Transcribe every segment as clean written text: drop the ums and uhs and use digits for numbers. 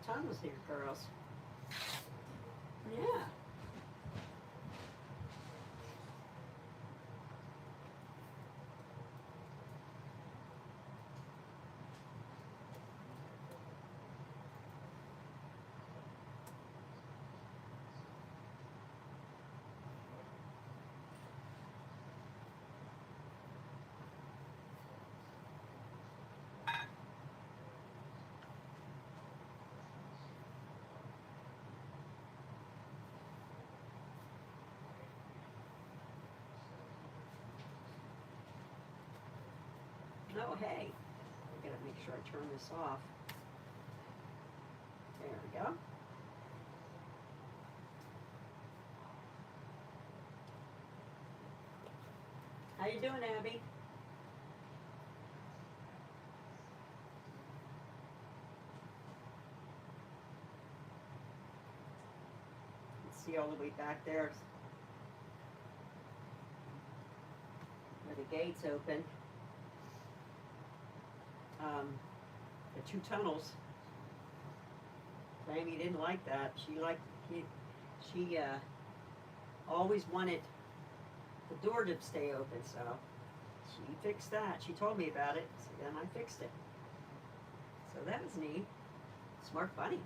tunnels here, girls. Yeah. Oh, hey. I gotta make sure I turn this off. There we go. How you doing, Abby? See all the way back there where the gates open. The two tunnels. Clammy didn't like that. She always wanted the door to stay open, so she fixed that. She told me about it, so then I fixed it. So that was neat. Smart bunny.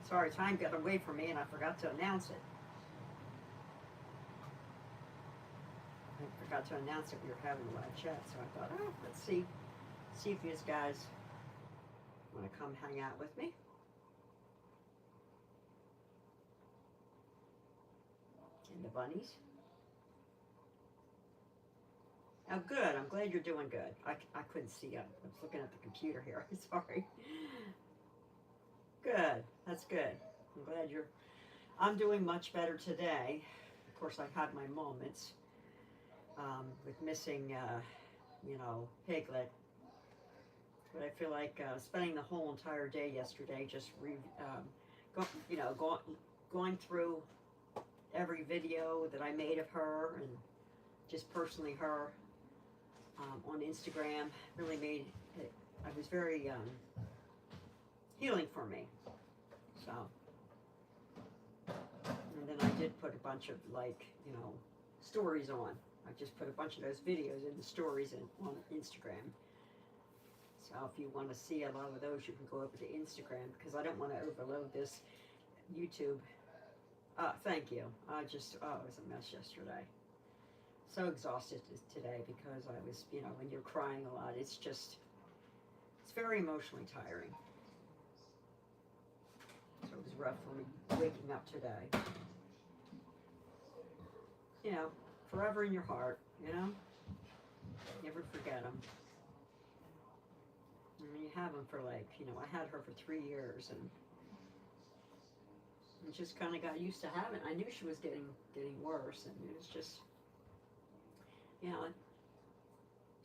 Sorry, time got away from me and I forgot to announce it. I forgot to announce that we were having a live chat, so I thought, oh, let's see if you guys want to come hang out with me. And the bunnies. Oh, good. I'm glad you're doing good. I couldn't see. I was looking at the computer here. Sorry. Good. That's good. I'm glad you're... I'm doing much better today. Of course, I had my moments with missing, Piglet. But I feel like spending the whole entire day yesterday just, going through every video that I made of her and just personally her on Instagram really made it, I was very healing for me. So, and then I did put a bunch of stories on. I just put a bunch of those videos in the stories on Instagram. So if you want to see a lot of those, you can go over to Instagram because I don't want to overload this YouTube. Thank you. It was a mess yesterday. So exhausted today because I was, when you're crying a lot, it's very emotionally tiring. So it was rough for me waking up today. Forever in your heart, Never forget them. I mean, you have them for I had her for 3 years and just kind of got used to having. I knew she was getting worse, and it was just,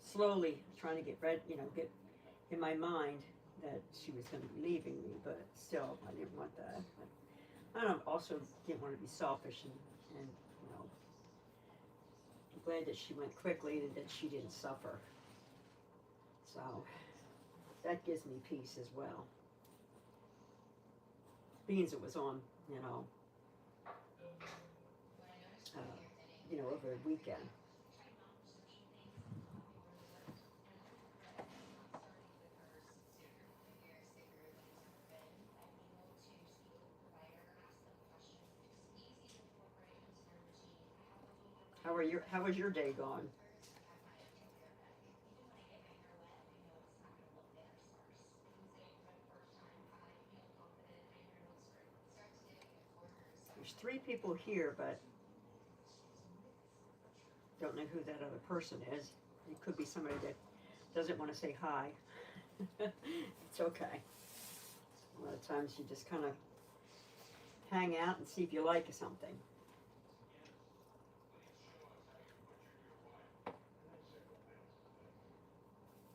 slowly trying to get in my mind that she was going to be leaving me, but still, I didn't want that. But I also didn't want to be selfish, and I'm glad that she went quickly and that she didn't suffer. So that gives me peace as well. Beans, it was on, over the weekend. How was your day gone? There's 3 people here, but don't know who that other person is. It could be somebody that doesn't want to say hi. It's okay. A lot of times you just kind of hang out and see if you like something.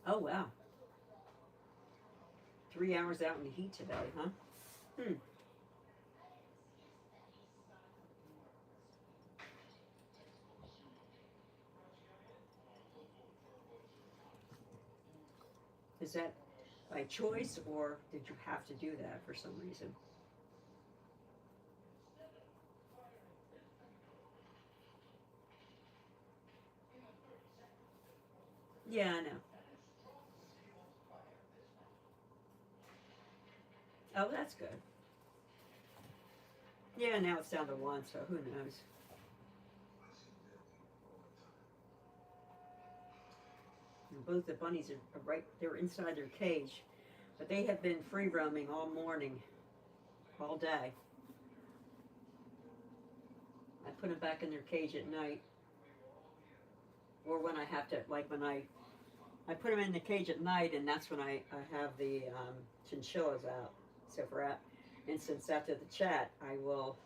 Oh, wow. 3 hours out in the heat today, huh? Is that by choice, or did you have to do that for some reason? Yeah, I know. Oh, that's good. Yeah, now it's down to one, so who knows? And both the bunnies are right, they're inside their cage, but they have been free roaming all morning, all day. I put them back in their cage at night, or when I have to, like when I put them in the cage at night, and that's when I have the chinchillas out. So for at instance, after the chat, I will,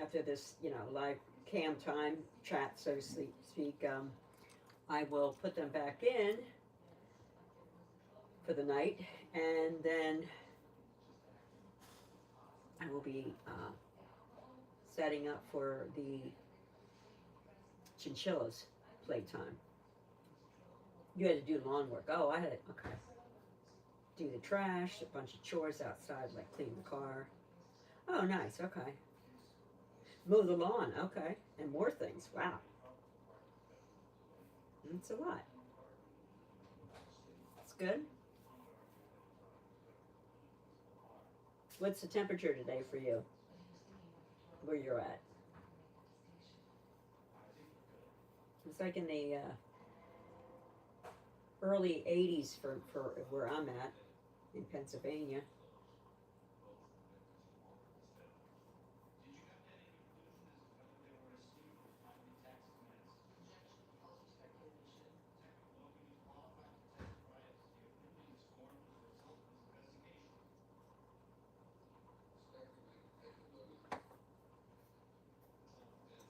after this, live cam time chat, so to speak, I will put them back in for the night, and then I will be setting up for the chinchillas playtime. You had to do lawn work. Oh, I had, okay. Do the trash, a bunch of chores outside, like clean the car. Oh, nice, okay. Mow the lawn, okay. And more things, wow. That's a lot. That's good. What's the temperature today for you, where you're at? It's like in the early 80s for where I'm at in Pennsylvania.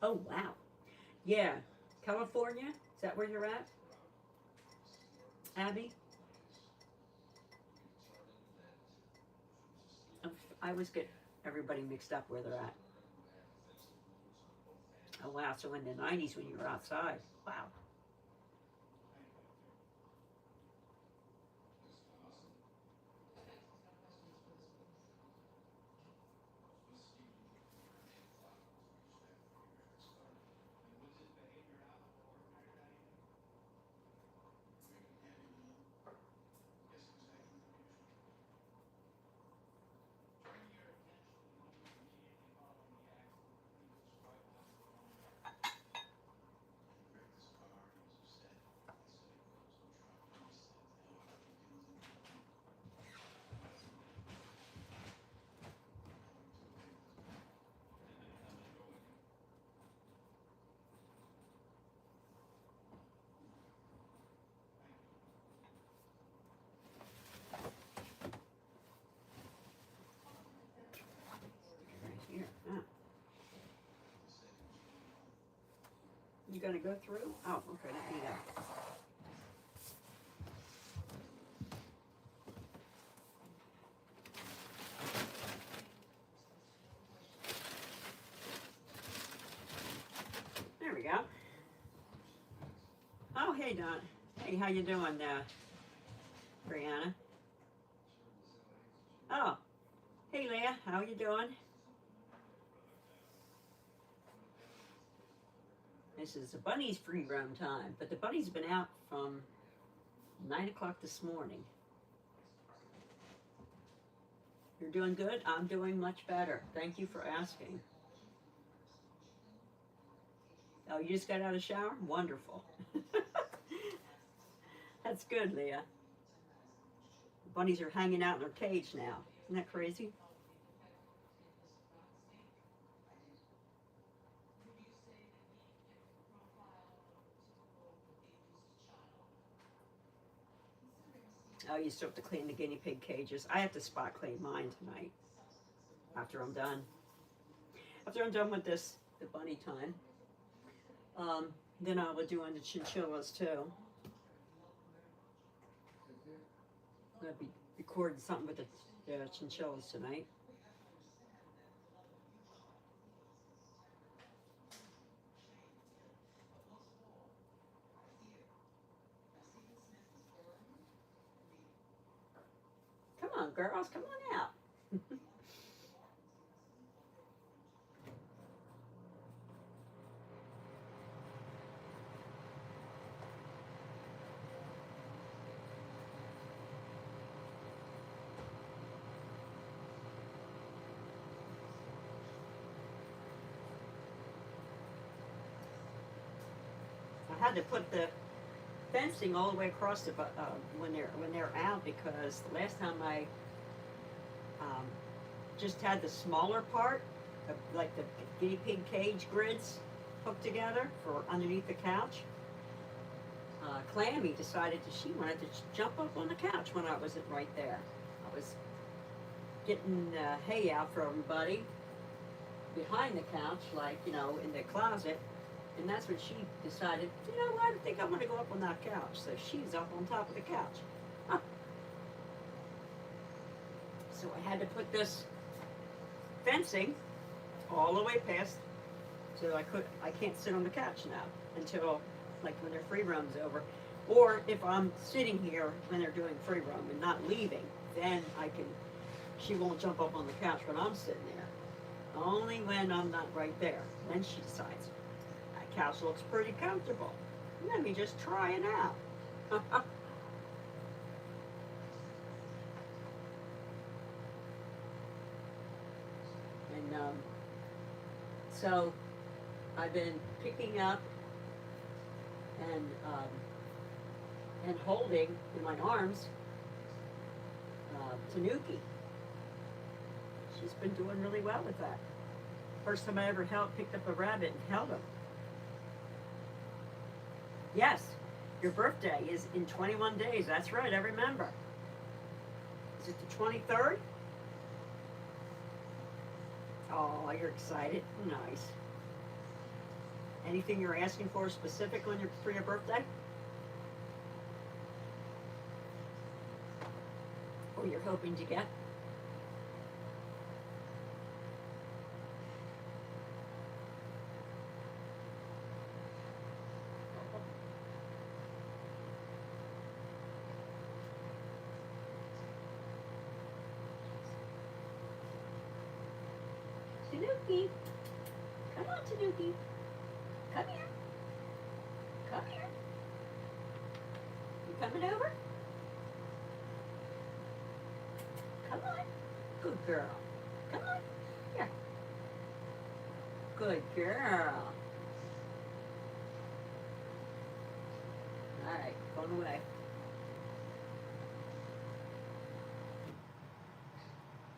Oh, wow. Yeah. California? Is that where you're at, Abby? I always get everybody mixed up where they're at. Oh, wow. So in the 90s when you were outside. Wow. Right here. Ah. You gonna go through? Oh, okay. Let me go. There we go. Oh, hey, Don. Hey, how you doing, Brianna? Oh, hey, Leah. How you doing? This is the bunny's free roam time, but the bunny's been out from 9 o'clock this morning. You're doing good? I'm doing much better. Thank you for asking. Oh, you just got out of the shower? Wonderful. That's good, Leah. The bunnies are hanging out in their cage now. Isn't that crazy? Oh, you still have to clean the guinea pig cages. I have to spot clean mine tonight after I'm done. After I'm done with this, the bunny time, then I will do on the chinchillas too. I'll be recording something with the chinchillas tonight. girls, come on out. I had to put the fencing all the way across the when they're out, because the last time I just had the smaller part of, like the guinea pig cage grids hooked together for underneath the couch. Clammy decided that she wanted to jump up on the couch when I wasn't right there. I was getting hay out for everybody behind the couch, like, you know, in the closet. And that's when she decided, you know what, I think I'm going to go up on that couch. So she's up on top of the couch. Huh. So I had to put this fencing all the way past, so I can't sit on the couch now until, like, when their free roam's over. Or if I'm sitting here when they're doing free roam and not leaving, then she won't jump up on the couch when I'm sitting there. Only when I'm not right there. Then she decides, that couch looks pretty comfortable. Let me just try it out. And so I've been picking up and holding in my arms Tanuki. She's been doing really well with that. First time I ever picked up a rabbit and held him. Yes, your birthday is in 21 days. That's right, I remember. Is it the 23rd? Oh, you're excited. Nice. Anything you're asking for specific for your birthday? Or you're hoping to get? Tanuki, come on, Tanuki. Come here. Come here. You coming over? Come on. Good girl. Come on. Here. Good girl. All right, going away.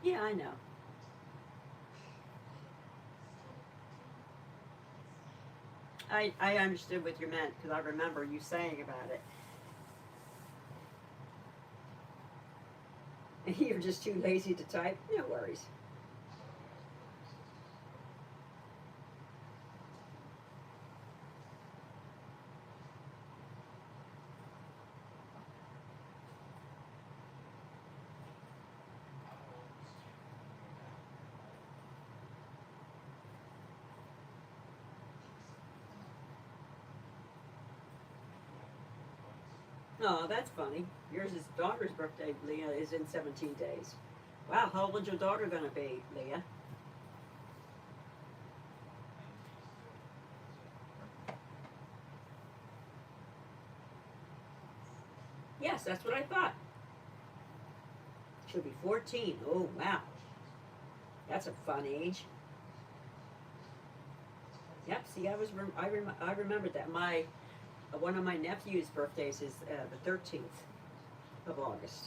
Yeah, I know. I understood what you meant, because I remember you saying about it. You're just too lazy to type? No worries. Oh, that's funny. Yours is daughter's birthday, Leah, is in 17 days. Wow, how old is your daughter going to be, Leah? Yes, that's what I thought. She'll be 14. Oh, wow. That's a fun age. Yep, see, I remembered that. One of my nephew's birthdays is the 13th of August.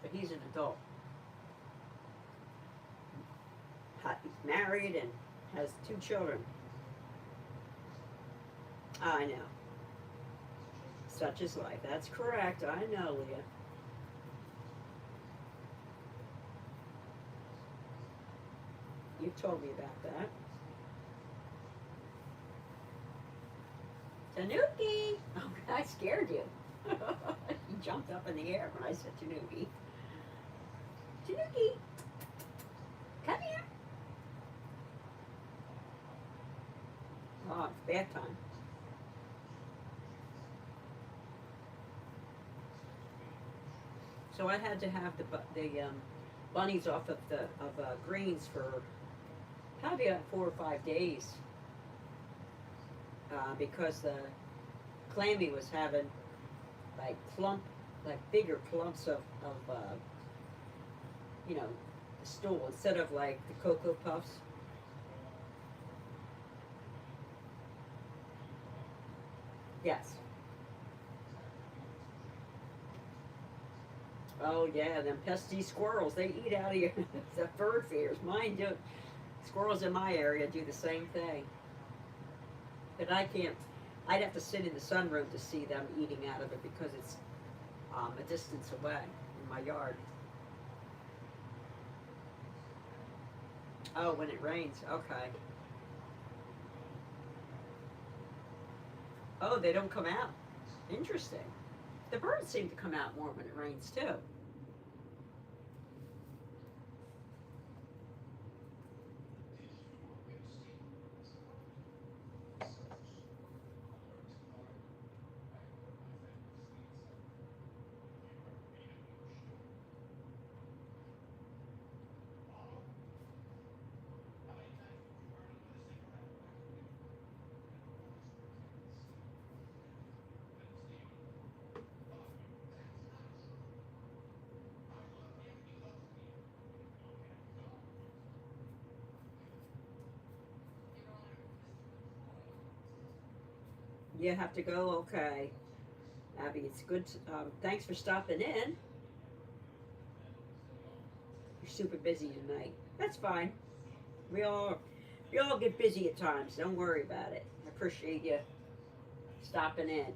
But he's an adult. He's married and has 2 children. I know. Such is life. That's correct. I know, Leah. You've told me about that. Tanuki! Oh, I scared you. You jumped up in the air when I said Tanuki. Tanuki! Come here! Oh, it's bath time. So I had to have the bunnies off of the greens for probably 4 or 5 days because the clammy was having like bigger clumps of you know, the stool instead of like the Cocoa Puffs. Yes. Oh yeah, them pesky squirrels, they eat out of your the bird feeders. Mine do. Squirrels in my area do the same thing. But I can't, I'd have to sit in the sunroom to see them eating out of it because it's a distance away in my yard. Oh, when it rains, okay. Oh, they don't come out. Interesting. The birds seem to come out more when it rains too. You have to go, okay. Abby, it's good. Thanks for stopping in. You're super busy tonight. That's fine. We all we all get busy at times. Don't worry about it. I appreciate you stopping in.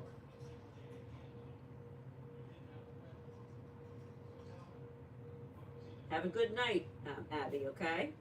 Have a good night, Abby. Okay.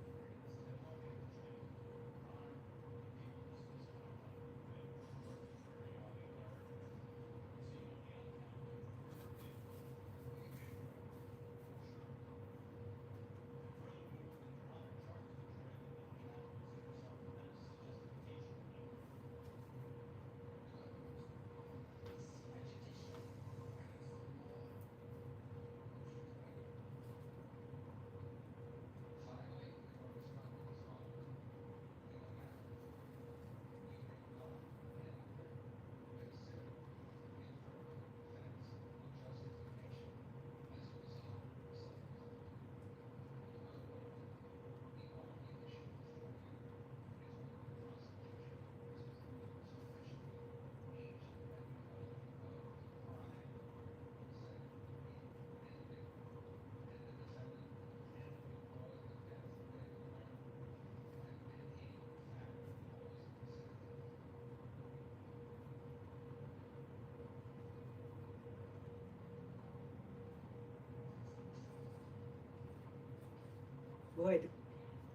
Boy, the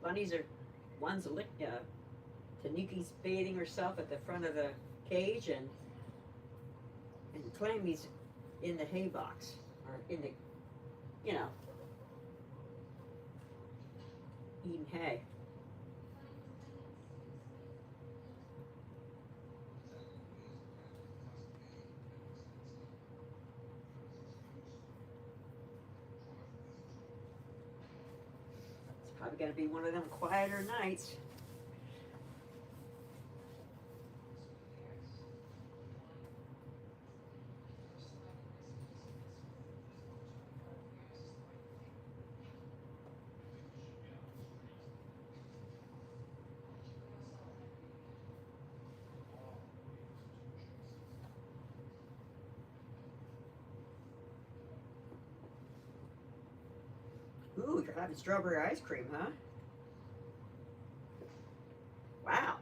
bunnies are one's lick. Tanuki's bathing herself at the front of the cage, and Clammy's in the hay box or in the, you know, eating hay. It's probably going to be one of them quieter nights. Ooh, you're having strawberry ice cream, huh? Wow,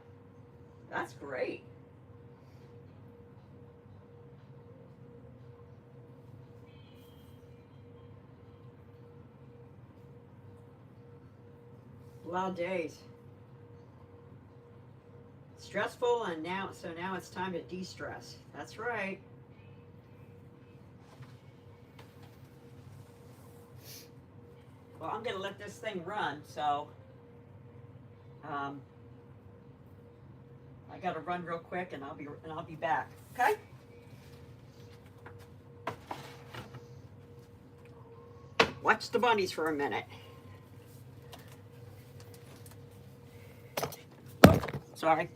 that's great. Wild days. Stressful, and now it's time to de-stress. That's right. Well, I'm gonna let this thing run, so um, I gotta run real quick, and I'll be back. Okay. watch the bunnies for a minute. Sorry.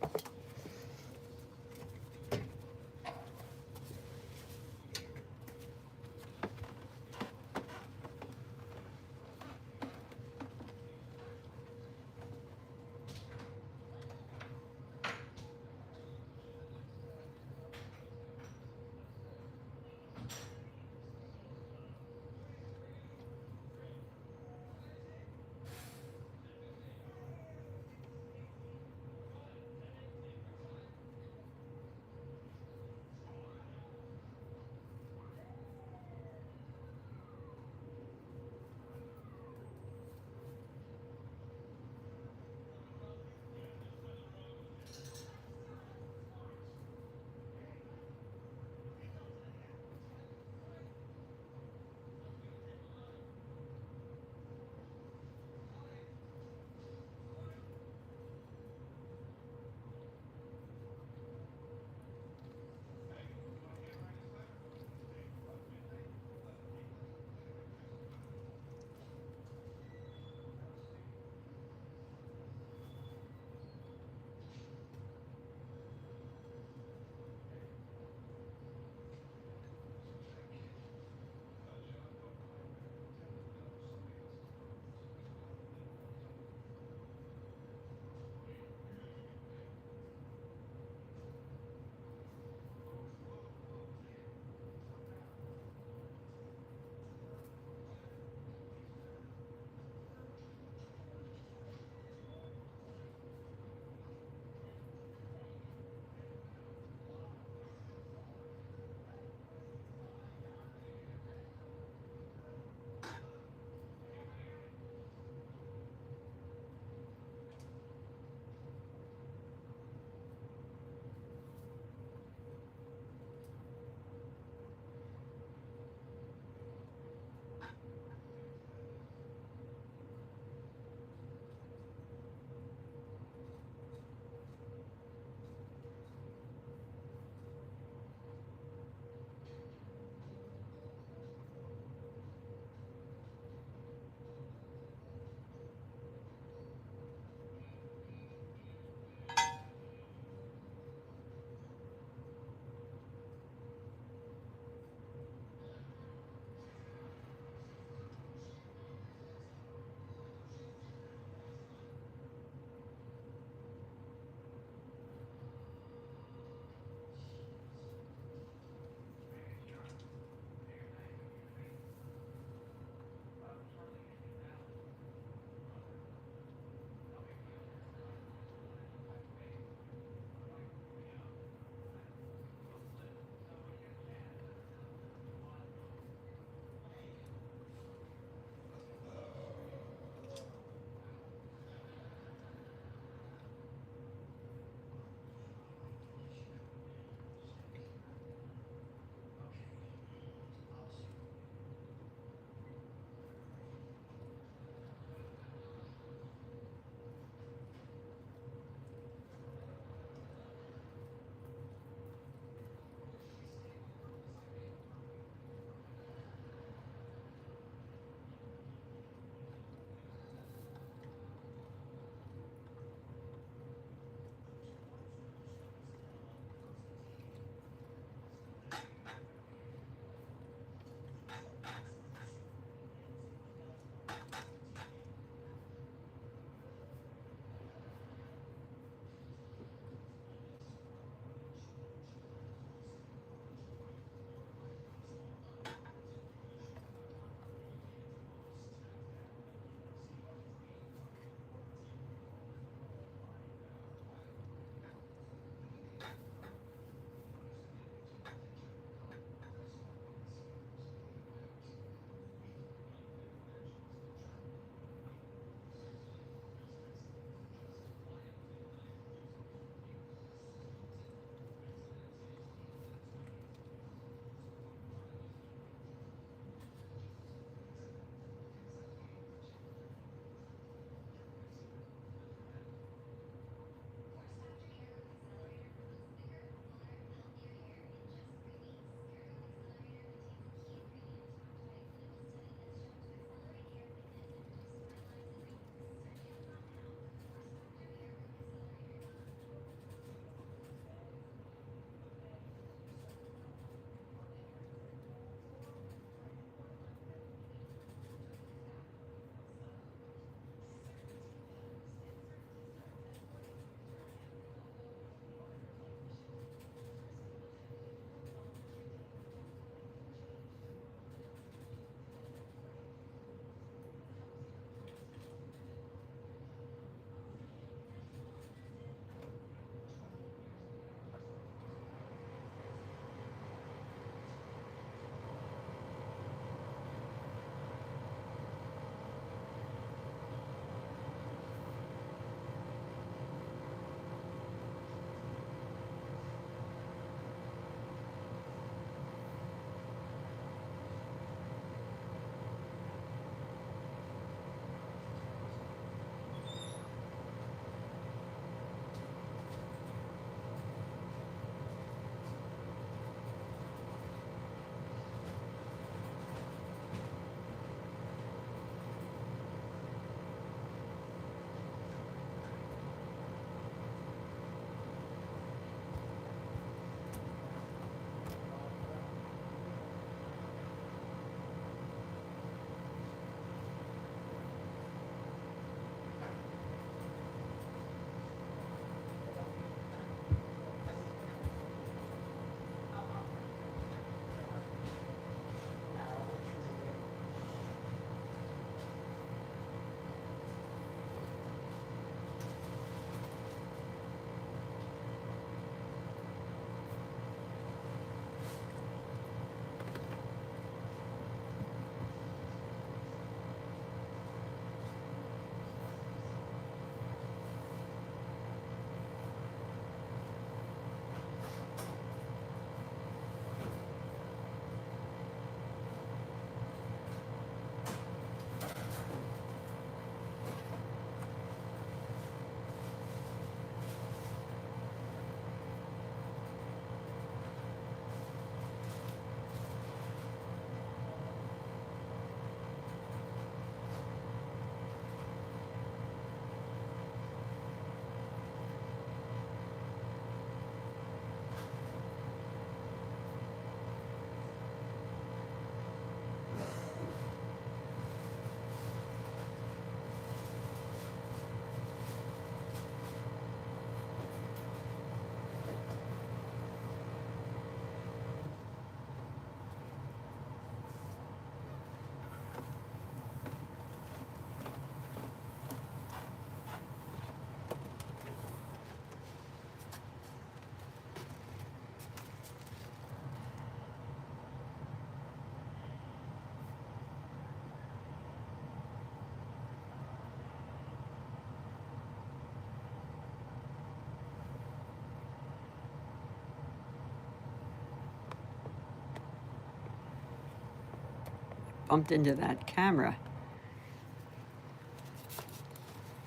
bumped into that camera.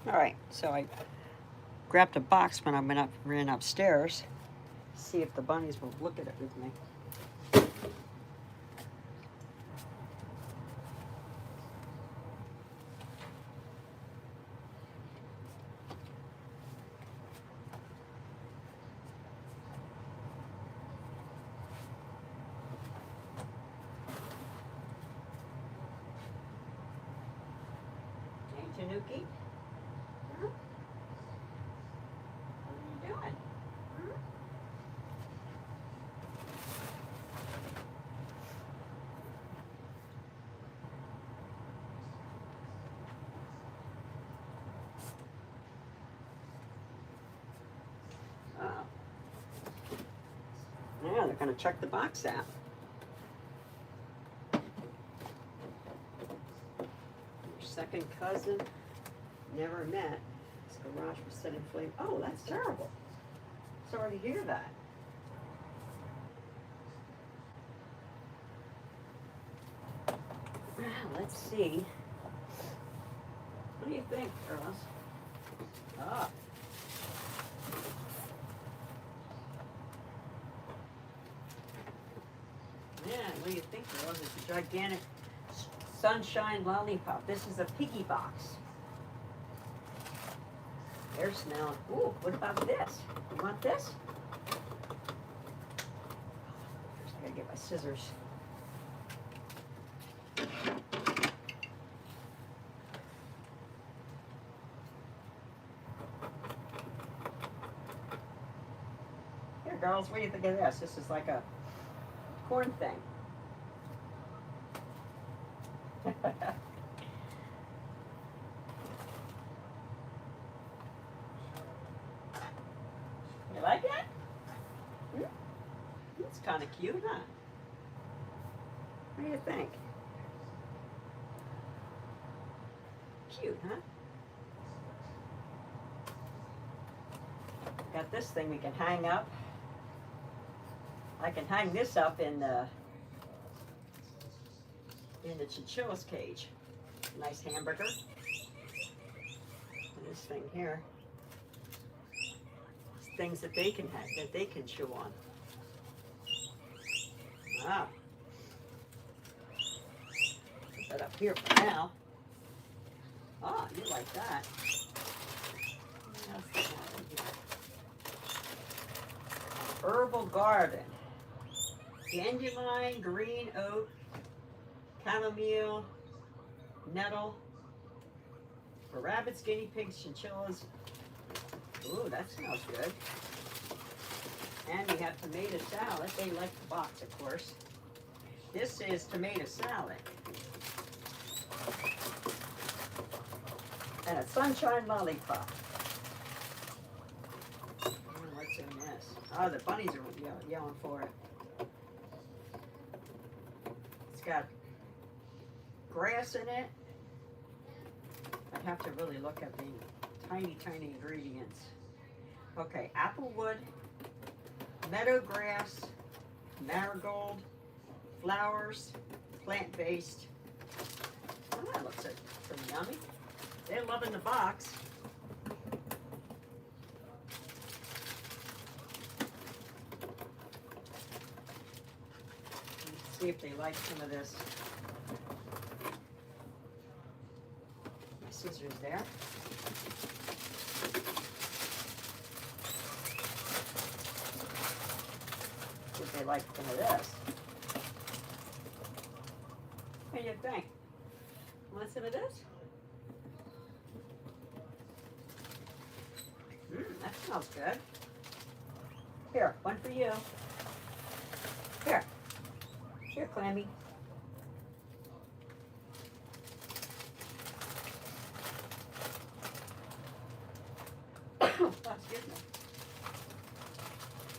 All right, so I grabbed a box when I ran upstairs, see if the bunnies will look at it with me. Hey, Tanuki. Huh? What are you doing? Hmm? Oh. Yeah, they're going to check the box out. Your second cousin, never met. His garage was set in flame. Oh, that's terrible. Sorry to hear that. Well, let's see. What do you think, girls? Ah. Yeah, what do you think, girls? It's a gigantic sunshine lollipop. This is a piggy box. They're smelling. Ooh, what about this? You want this? First, I gotta get my scissors. Here, girls, what do you think of this? This is like a corn thing. You like it? Hmm? It's kind of cute, huh? What do you think? Cute, huh? Got this thing we can hang up. I can hang this up in the chinchilla's cage. Nice hamburger. And this thing here. Things that they can have, that they can chew on. Wow. Put that up here for now. Oh, you like that. What else do we have in here? Herbal garden. Dandelion, green oak, chamomile, nettle. For rabbits, guinea pigs, chinchillas. Ooh, that smells good. And we have tomato salad. They like the box, of course. This is tomato salad. And a sunshine lollipop. What's in this? Oh, the bunnies are yelling for it. It's got grass in it. I'd have to really look at the tiny, tiny ingredients. Okay, applewood, meadow grass, marigold, flowers, plant-based. Oh, that looks pretty yummy. They're loving the box. Let's see if they like some of this. My scissors there. If they like some of this. What do you think? Want some of this? That smells good. Here, one for you. Here. Here, Clammy. Oh, excuse me.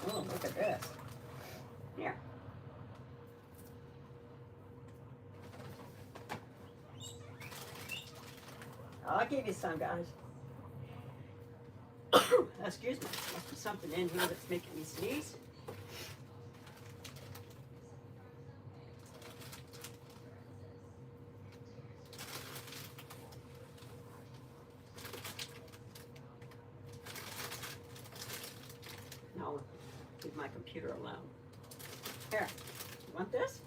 Oh, look at this. Here. I'll give you some, guys. Excuse me. Must be something in here that's making me sneeze. Leave my computer alone. Here, you want this?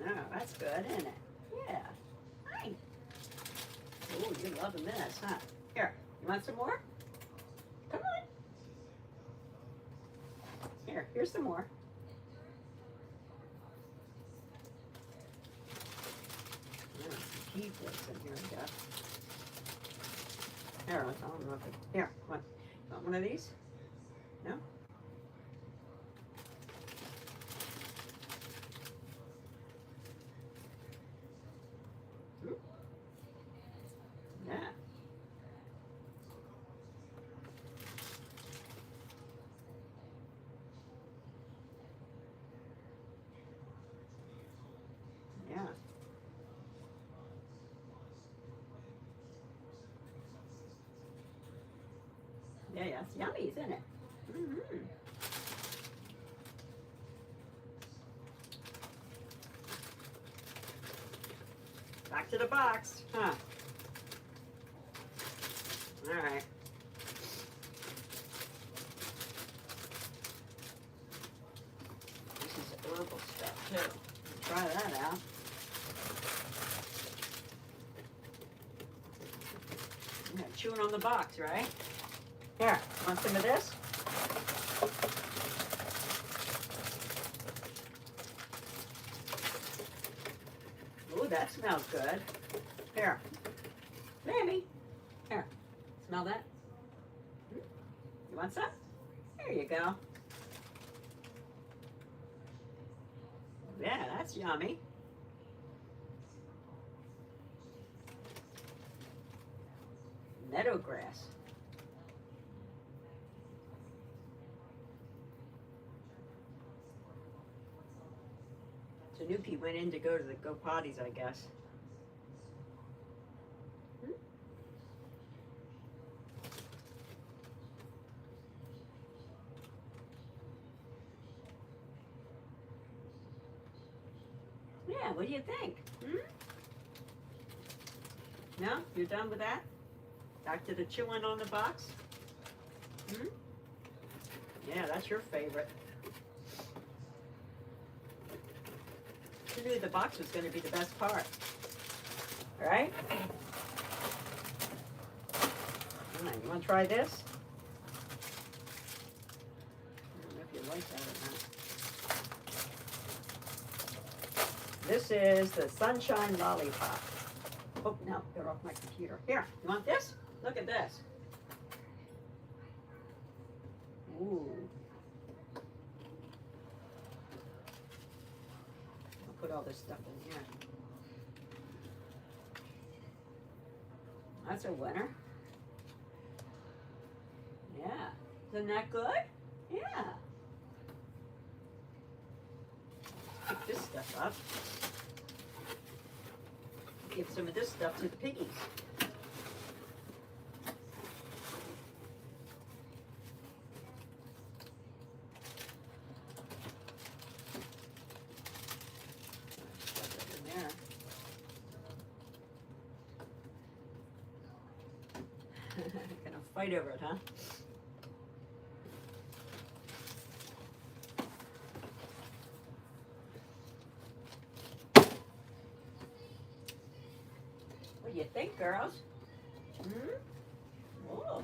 Oh, that's good, isn't it? Yeah. Nice. Oh, you're loving this, huh? Here, you want some more? Come on. Here's some more. Yeah, some pea flakes in here, I guess. Here, I don't know if it, here, one. You want one of these? No? Yeah. Yeah. Yeah, it's yummy, isn't it? Mm-hmm. Back to the box, huh? All right. This is herbal stuff too. Try that out. Yeah, chewing on the box, right? Here, want some of this? Ooh, that smells good. Here, Mammy. Here, smell that? You want some? There you go. Yeah, that's yummy. Meadow grass. Tanuki went in to go to the go potties, I guess. Yeah, what do you think? No? You're done with that? Back to the chewing on the box? Yeah, that's your favorite. You knew the box was going to be the best part. Right? Come on, you want to try this? I don't know if you like that or not. This is the Sunshine Lollipop. Oh, no, get off my computer. Here, you want this? Look at this. Ooh. I'll put all this stuff in here. That's a winner. Yeah. Isn't that good? Yeah. Pick this stuff up. Give some of this stuff to the piggies. Stuff it in there. Gonna fight over it, huh? What do you think, girls? Whoa.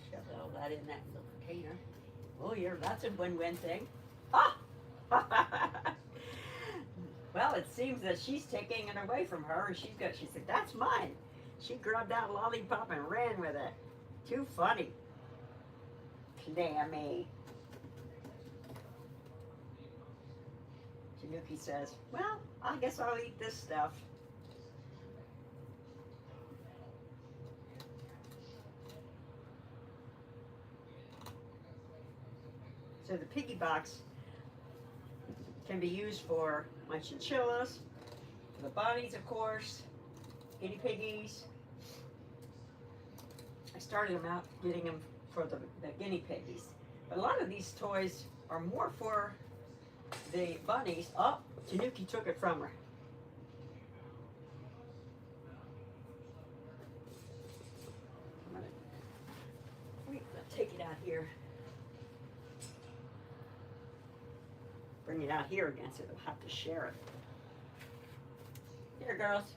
Shove all that in that little container. Oh, yeah, that's a win-win thing. Ah! Well, it seems that she's taking it away from her, and she said, that's mine. She grabbed that lollipop and ran with it. Too funny. Clammy. Tanuki says, well, I guess I'll eat this stuff. So the piggy box can be used for my chinchillas, for the bunnies, of course, guinea piggies. I started them out getting them for the guinea piggies. But a lot of these toys are more for the bunnies. Oh, Tanuki took it from her. I'm gonna take it out here. Bring it out here again, so they'll have to share it. Here, girls.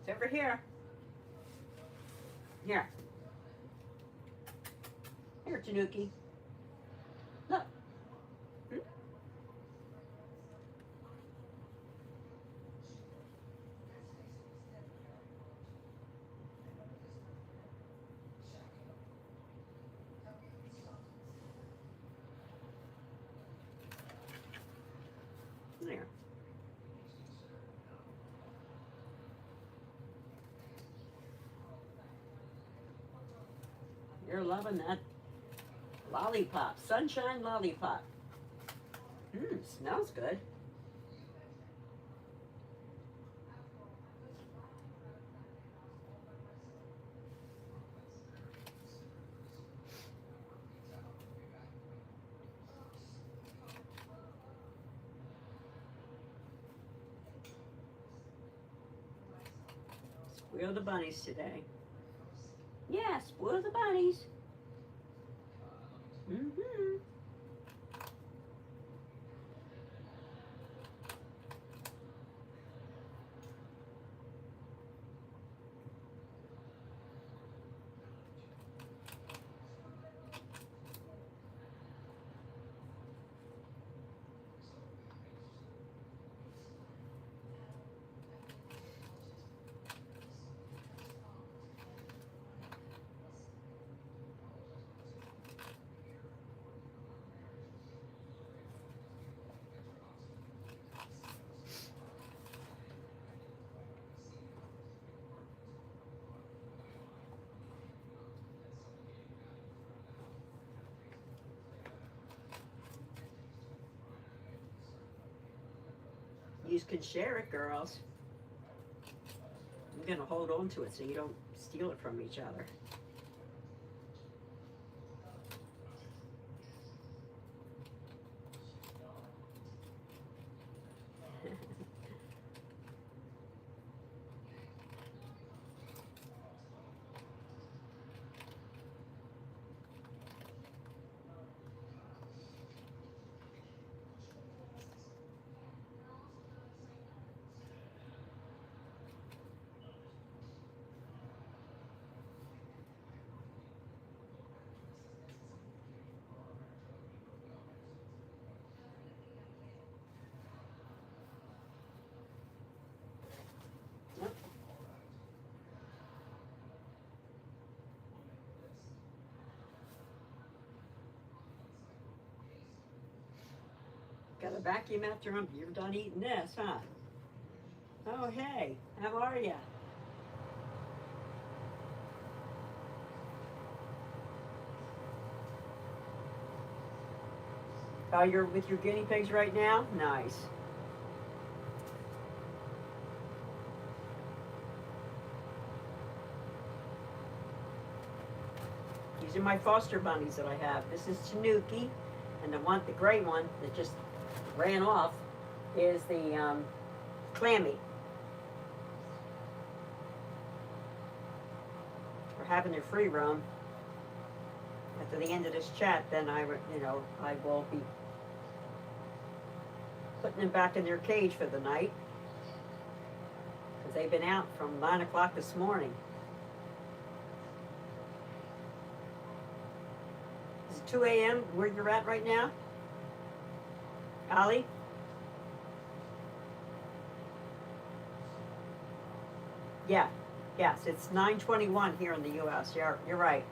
It's over here. Here. Here, Tanuki. Look. Hmm? There. You're loving that lollipop, sunshine lollipop. Smells good. Spoil the bunnies today. Yeah, spoil the bunnies. Mm-hmm. You can share it, girls. I'm gonna hold on to it so you don't steal it from each other. Got a vacuum after you're done eating this, huh? Oh, hey, how are ya? Oh, you're with your guinea pigs right now? Nice. These are my foster bunnies that I have. This is Tanuki, and the gray one that just ran off is the Clammy. We're having their free roam. After the end of this chat, then I will be putting them back in their cage for the night, because they've been out from 9 o'clock this morning. Is it 2 a.m. where you're at right now? Ollie? Yeah, yes, it's 9:21 here in the U.S. You're right.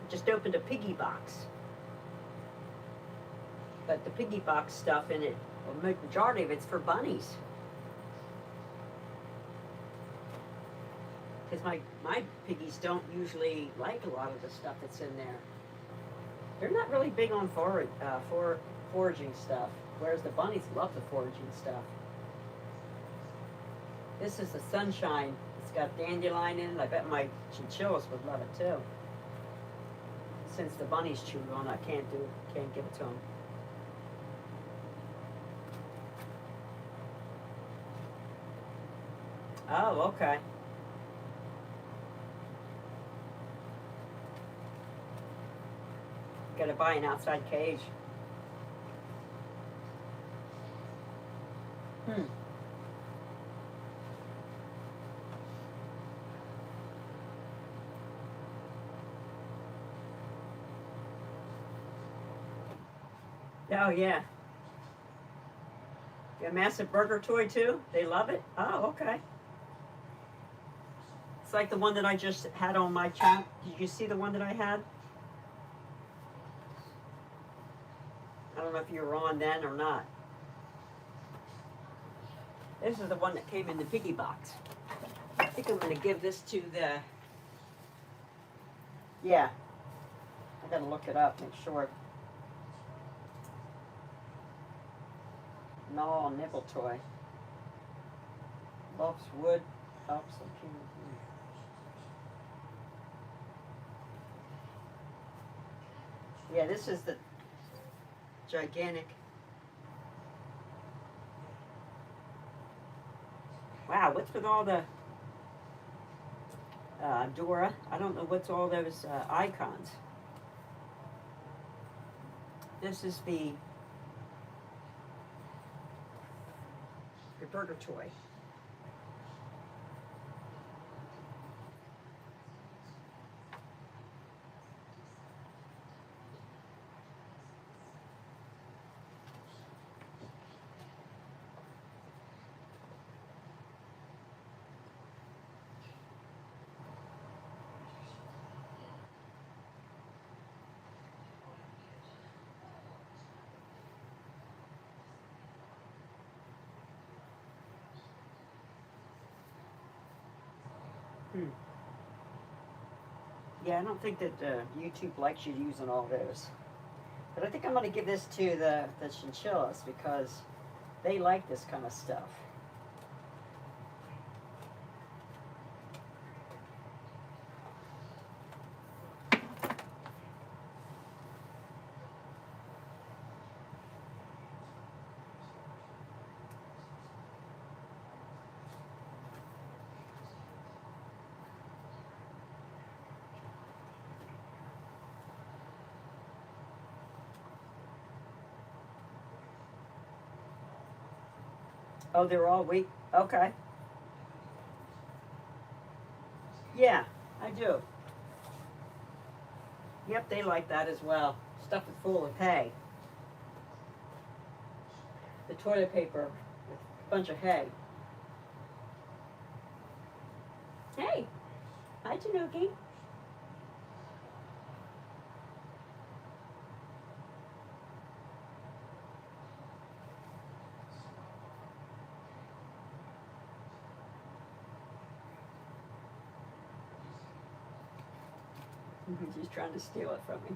Just opened a piggy box, but the piggy box stuff in it, the majority of it's for bunnies. Because my piggies don't usually like a lot of the stuff that's in there. They're not really big on foraging stuff, whereas the bunnies love the foraging stuff. This is the sunshine. It's got dandelion in it. I bet my chinchillas would love it too. Since the bunnies chew on, I can't give it to them. Oh, okay. Got to buy an outside cage. Hmm. Oh yeah. A massive burger toy too? They love it? Oh, okay. It's like the one that I just had on my channel. Did you see the one that I had? I don't know if you were on then or not. This is the one that came in the piggy box. I think I'm going to give this to the... Yeah. I got to look it up, make sure. No, nibble toy. Loves wood. Helps the king. Yeah, this is the gigantic. Wow, what's with all the Dora? I don't know what's all those icons. This is the burger toy. Hmm. Yeah, I don't think that YouTube likes you using all those. But I think I'm going to give this to the chinchillas because they like this kind of stuff. Oh, they're all weak? Okay. Yeah, I do. Yep, they like that as well. Stuff is full of hay. The toilet paper with a bunch of hay. Hey, hi Tanuki. She's trying to steal it from me.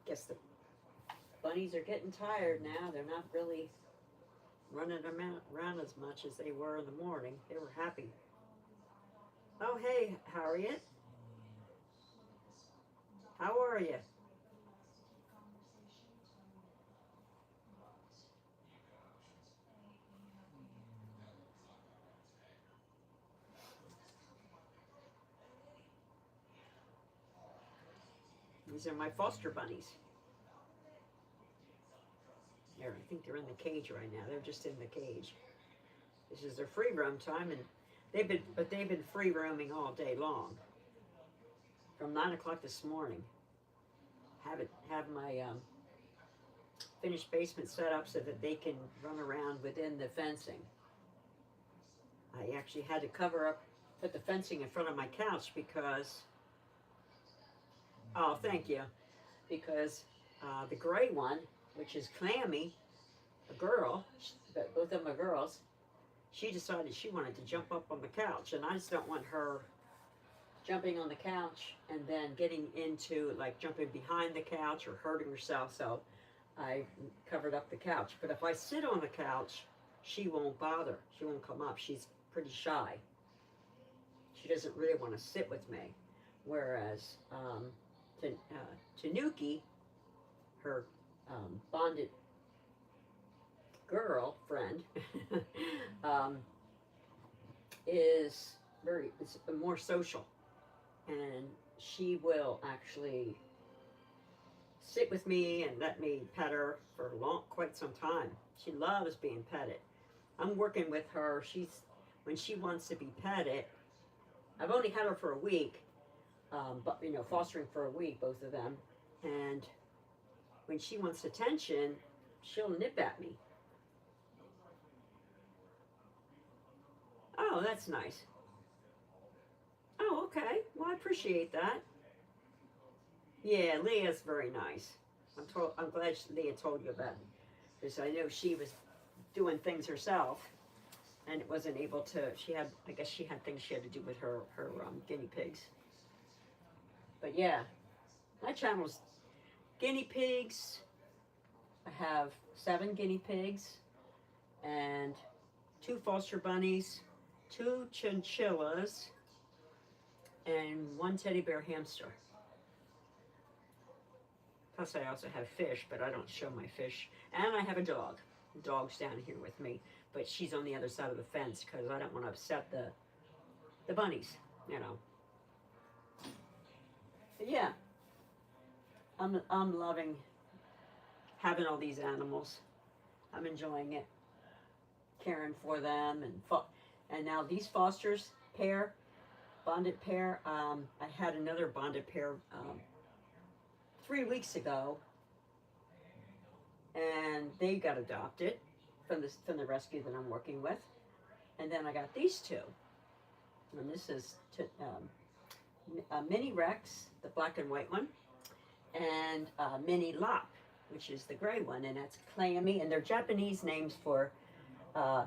Guess the bunnies are getting tired now. They're not really running around as much as they were in the morning. They were happy. Oh, hey, Harriet. How are you? These are my foster bunnies. There, I think they're in the cage right now. They're just in the cage. This is their free roam time, and they've been free roaming all day long. From 9 o'clock this morning. Have my finished basement set up so that they can run around within the fencing. I actually had to put the fencing in front of my couch because, oh, thank you, because the gray one, which is Clammy, a girl, both of them are girls, she decided she wanted to jump up on the couch, and I just don't want her jumping on the couch and then getting into, like, jumping behind the couch or hurting herself, so I covered up the couch. But if I sit on the couch, she won't bother. She won't come up. She's pretty shy. She doesn't really want to sit with me. Whereas Tanuki, her bonded girlfriend, is more social. And she will actually sit with me and let me pet her for quite some time. She loves being petted. I'm working with her. When she wants to be petted, I've only had her for a week, but fostering for a week, both of them. And when she wants attention, she'll nip at me. Oh, that's nice. Oh, okay. Well, I appreciate that. Yeah, Leah's very nice. I'm glad Leah told you about it, because I know she was doing things herself and wasn't able to. I guess she had things she had to do with her guinea pigs. But yeah, my channel's guinea pigs. I have 7 guinea pigs and 2 foster bunnies, 2 chinchillas, and 1 teddy bear hamster. Plus I also have fish, but I don't show my fish. And I have a dog. The dog's down here with me, but she's on the other side of the fence because I don't want to upset the bunnies, But yeah, I'm loving having all these animals. I'm enjoying it, caring for them, and now these fosters bonded pair. I had another bonded pair 3 weeks ago, and they got adopted from the rescue that I'm working with, and then I got these 2, and this is Mini Rex, the black and white one, and Mini Lop, which is the gray one, and that's Clammy, and they're Japanese names for I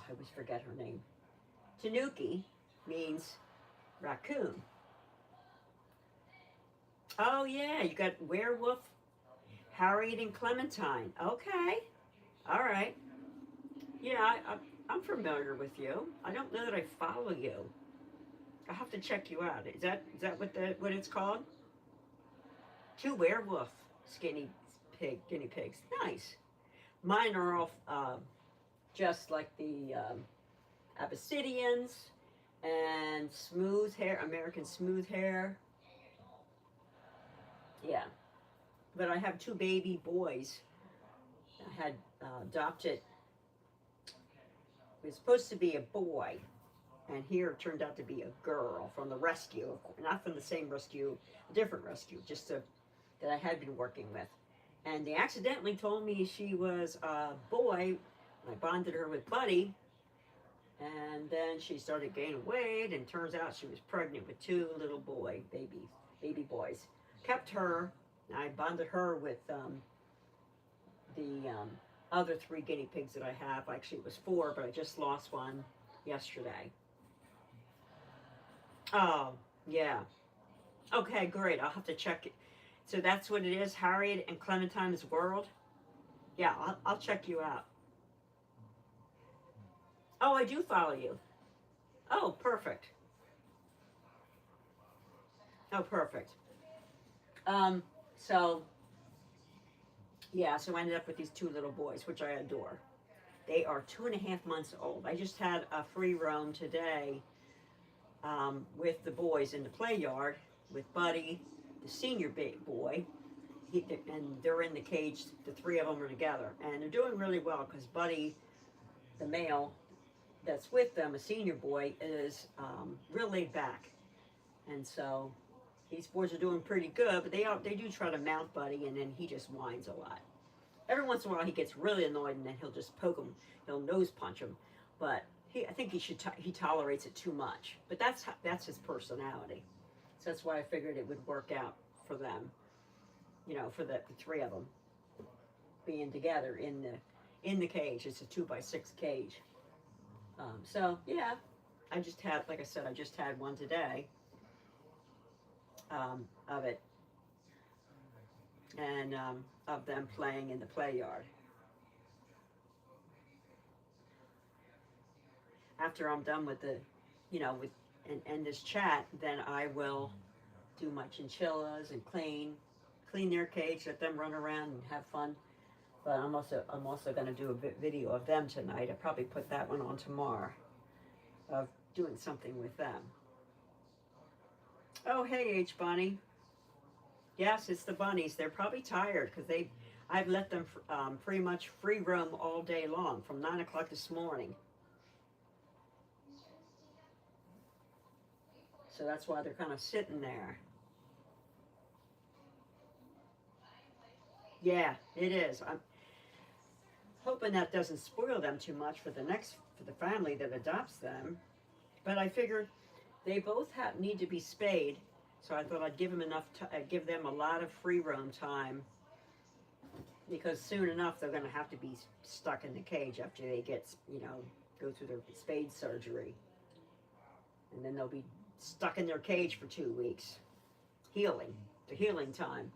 always forget her name. Tanuki means raccoon. Oh yeah, you got Werewolf, Harriet, and Clementine. Okay, all right. Yeah, I'm familiar with you. I don't know that I follow you. I have to check you out. Is that what it's called? 2 werewolf guinea pigs. Nice. Mine are all just like the Abyssinians and smooth hair, American smooth hair. Yeah, but I have 2 baby boys. I had adopted. It was supposed to be a boy, and here it turned out to be a girl from the rescue, not from the same rescue, a different rescue, just that I had been working with. And they accidentally told me she was a boy. I bonded her with Buddy, and then she started gaining weight, and turns out she was pregnant with 2 little baby boys. Kept her, and I bonded her with the other 3 guinea pigs that I have. Actually, it was 4, but I just lost one yesterday. Oh, yeah. Okay, great. I'll have to check it. So that's what it is, Harriet and Clementine's World. Yeah, I'll check you out. Oh, I do follow you. Oh, perfect. Oh, perfect. Um, so, yeah, so I ended up with these two little boys, which I adore. They are 2.5 months old. I just had a free roam today with the boys in the play yard with Buddy, the senior big boy, and they're in the cage. The three of them are together, and they're doing really well because Buddy, the male that's with them, a senior boy, is real laid back, and so these boys are doing pretty good. But they do try to mount Buddy, and then he just whines a lot. Every once in a while, he gets really annoyed, and then he'll just poke him. He'll nose punch him, but I think he tolerates it too much. But that's his personality. So that's why I figured it would work out for them. For the three of them being together in the cage. It's a 2x6 cage. So yeah, I just had, like I said, I just had one today of it, and of them playing in the play yard. After I'm done with and this chat, then I will do my chinchillas and clean their cage, let them run around and have fun. But I'm also going to do a video of them tonight. I'll probably put that one on tomorrow, of doing something with them. Oh, hey, H Bunny. Yes, it's the bunnies. They're probably tired because I've let them pretty much free roam all day long from 9 o'clock this morning. So that's why they're kind of sitting there. Yeah, it is. I'm hoping that doesn't spoil them too much for the family that adopts them. But I figured they both need to be spayed, so I thought I'd give them a lot of free roam time, because soon enough they're going to have to be stuck in the cage after they go through their spade surgery, and then they'll be stuck in their cage for 2 weeks, the healing time.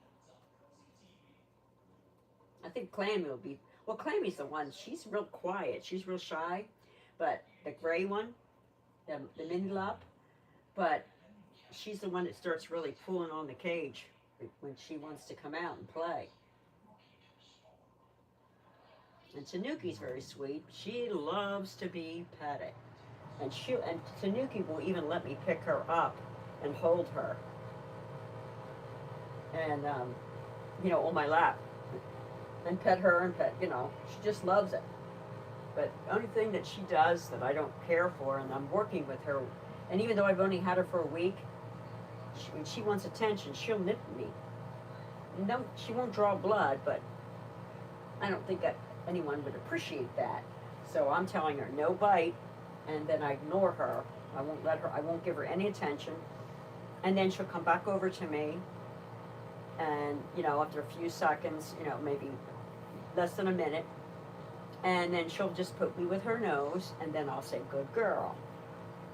I think Clammy will be, well, Clammy's the one, she's real quiet, she's real shy, but the gray one, the mini lop, but she's the one that starts really pulling on the cage when she wants to come out and play. And Tanuki's very sweet. She loves to be petted. And Tanuki will even let me pick her up and hold her. And, on my lap. And pet her and she just loves it. But the only thing that she does that I don't care for, and I'm working with her, and even though I've only had her for a week, when she wants attention, she'll nip me. No, she won't draw blood, but I don't think that anyone would appreciate that. So I'm telling her no bite, and then I ignore her. I won't give her any attention. And then she'll come back over to me, and after a few seconds, maybe less than a minute, and then she'll just poke me with her nose, and then I'll say, good girl.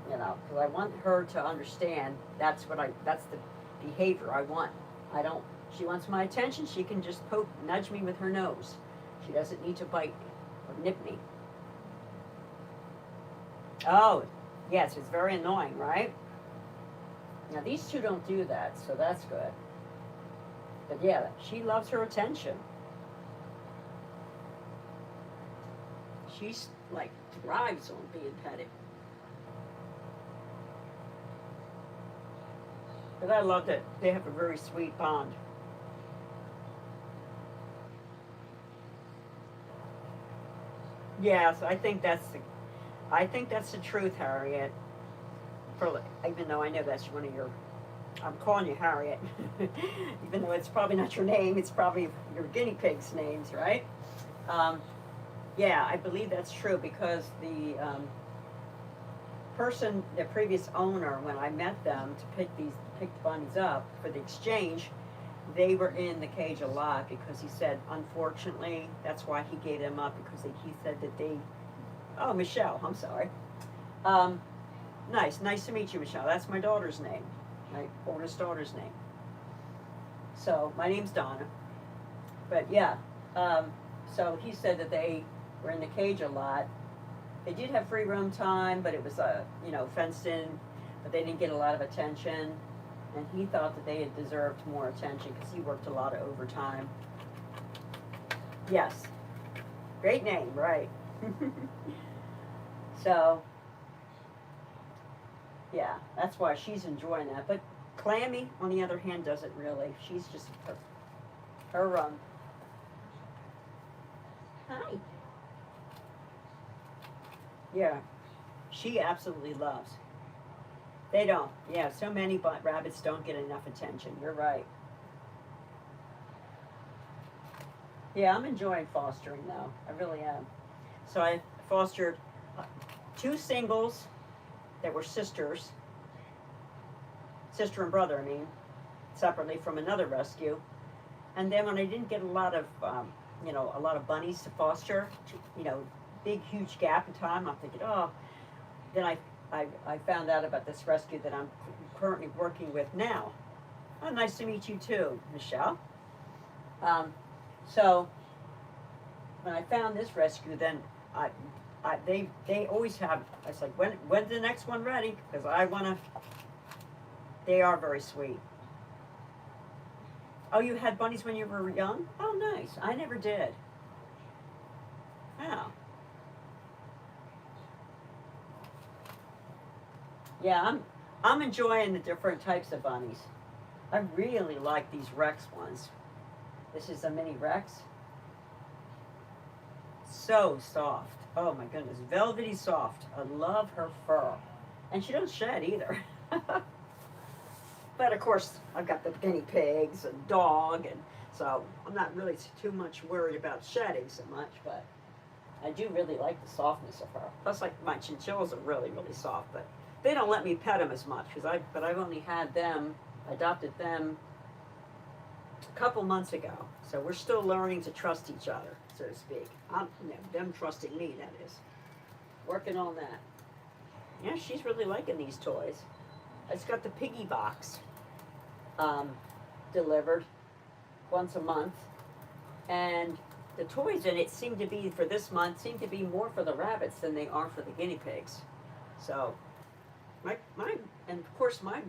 Because I want her to understand that's the behavior I want. She wants my attention, she can just nudge me with her nose. She doesn't need to bite me or nip me. Oh, yes, it's very annoying, right? Now these two don't do that, so that's good. But yeah, she loves her attention. She's thrives on being petted. But I love that they have a very sweet bond. Yes, I think that's the truth, Harriet. Even though I know that's one of your, I'm calling you Harriet, even though it's probably not your name, it's probably your guinea pig's names, right? Yeah, I believe that's true, because the previous owner, when I met them to pick the bunnies up for the exchange, they were in the cage a lot, because he said, unfortunately, that's why he gave them up, because he said that oh, Michelle, I'm sorry. Nice to meet you, Michelle. That's my daughter's name, my oldest daughter's name. So my name's Donna. But yeah, um, so he said that they were in the cage a lot. They did have free roam time, but it was fenced in, but they didn't get a lot of attention. And he thought that they had deserved more attention because he worked a lot of overtime. Yes, great name, right? So yeah, that's why she's enjoying that. But Clammy, on the other hand, doesn't really. She's just her hi. Yeah, she absolutely loves. They don't. Yeah, so many rabbits don't get enough attention. You're right. Yeah, I'm enjoying fostering though. I really am. So I fostered uh, two singles that were sisters, sister and brother, I mean, separately from another rescue. And then when I didn't get a lot of, a lot of bunnies to foster, big, huge gap in time, I'm thinking, oh, then I found out about this rescue that I'm currently working with now. Oh, nice to meet you too, Michelle. Um, so when I found this rescue, then I, they always have. I was like, when's the next one ready? Because I wanna. They are very sweet. Oh, you had bunnies when you were young? Oh, nice. I never did. Oh. Yeah, I'm enjoying the different types of bunnies. I really like these Rex ones. This is a mini Rex. So soft. Oh my goodness, velvety soft. I love her fur. And she doesn't shed either. But of course, I've got the guinea pigs and dog, and so I'm not really too much worried about shedding so much, but I do really like the softness of her. Plus, like my chinchillas are really, really soft, but they don't let me pet them as much but I've only had them, adopted them a couple months ago. So we're still learning to trust each other, so to speak. Them trusting me, that is. Working on that. Yeah, she's really liking these toys. It's got the piggy box delivered once a month, and the toys in it seem to be for this month seem to be more for the rabbits than they are for the guinea pigs. So my and of course my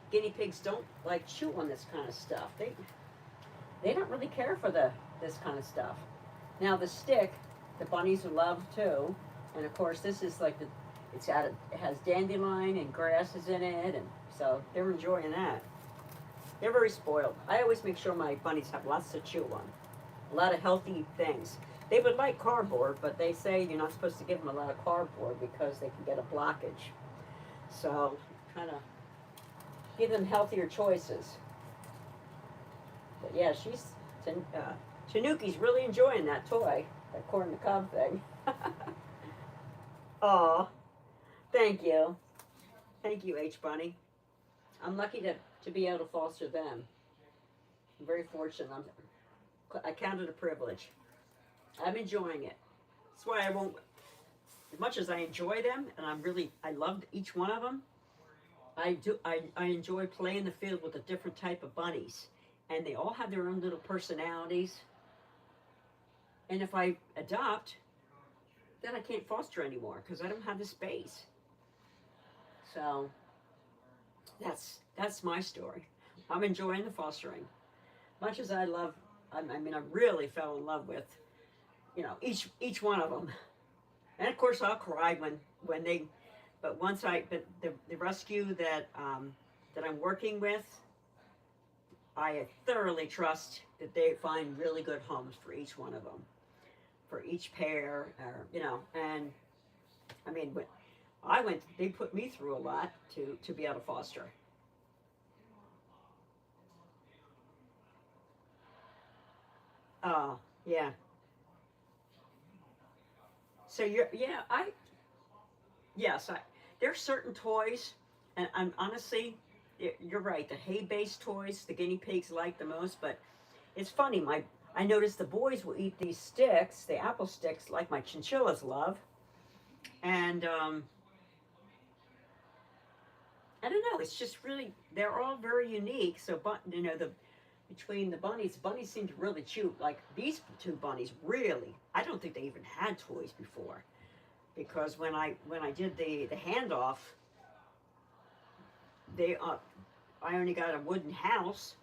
guinea pigs don't like chew on this kind of stuff. They don't really care for this kind of stuff. Now the stick, the bunnies love too, and of course this is like it has dandelion and grasses in it, and so they're enjoying that. They're very spoiled. I always make sure my bunnies have lots to chew on, a lot of healthy things. They would like cardboard, but they say you're not supposed to give them a lot of cardboard because they can get a blockage. So, kind of give them healthier choices. But yeah, Tanuki's really enjoying that toy, that corn on the cob thing. Aw, thank you. Thank you, H Bunny. I'm lucky to be able to foster them. I'm very fortunate. I count it a privilege. I'm enjoying it. That's why I won't, as much as I enjoy them, and I loved each one of them, I enjoy playing the field with a different type of bunnies. And they all have their own little personalities. And if I adopt, then I can't foster anymore because I don't have the space. So that's my story. I'm enjoying the fostering. Much as I really fell in love with, each one of them. And of course, I'll cry when they. But the rescue that I'm working with, I thoroughly trust that they find really good homes for each one of them, for each pair, and I mean, they put me through a lot to be able to foster. Oh, yeah. So yes, there's certain toys, and I'm honestly, you're right. The hay-based toys, the guinea pigs like the most. But it's funny. I noticed the boys will eat these sticks, the apple sticks, like my chinchillas love. And I don't know. It's just really they're all very unique. So, but between the bunnies seem to really chew. Like these two bunnies, really, I don't think they even had toys before. Because when I did the handoff, I only got a wooden house,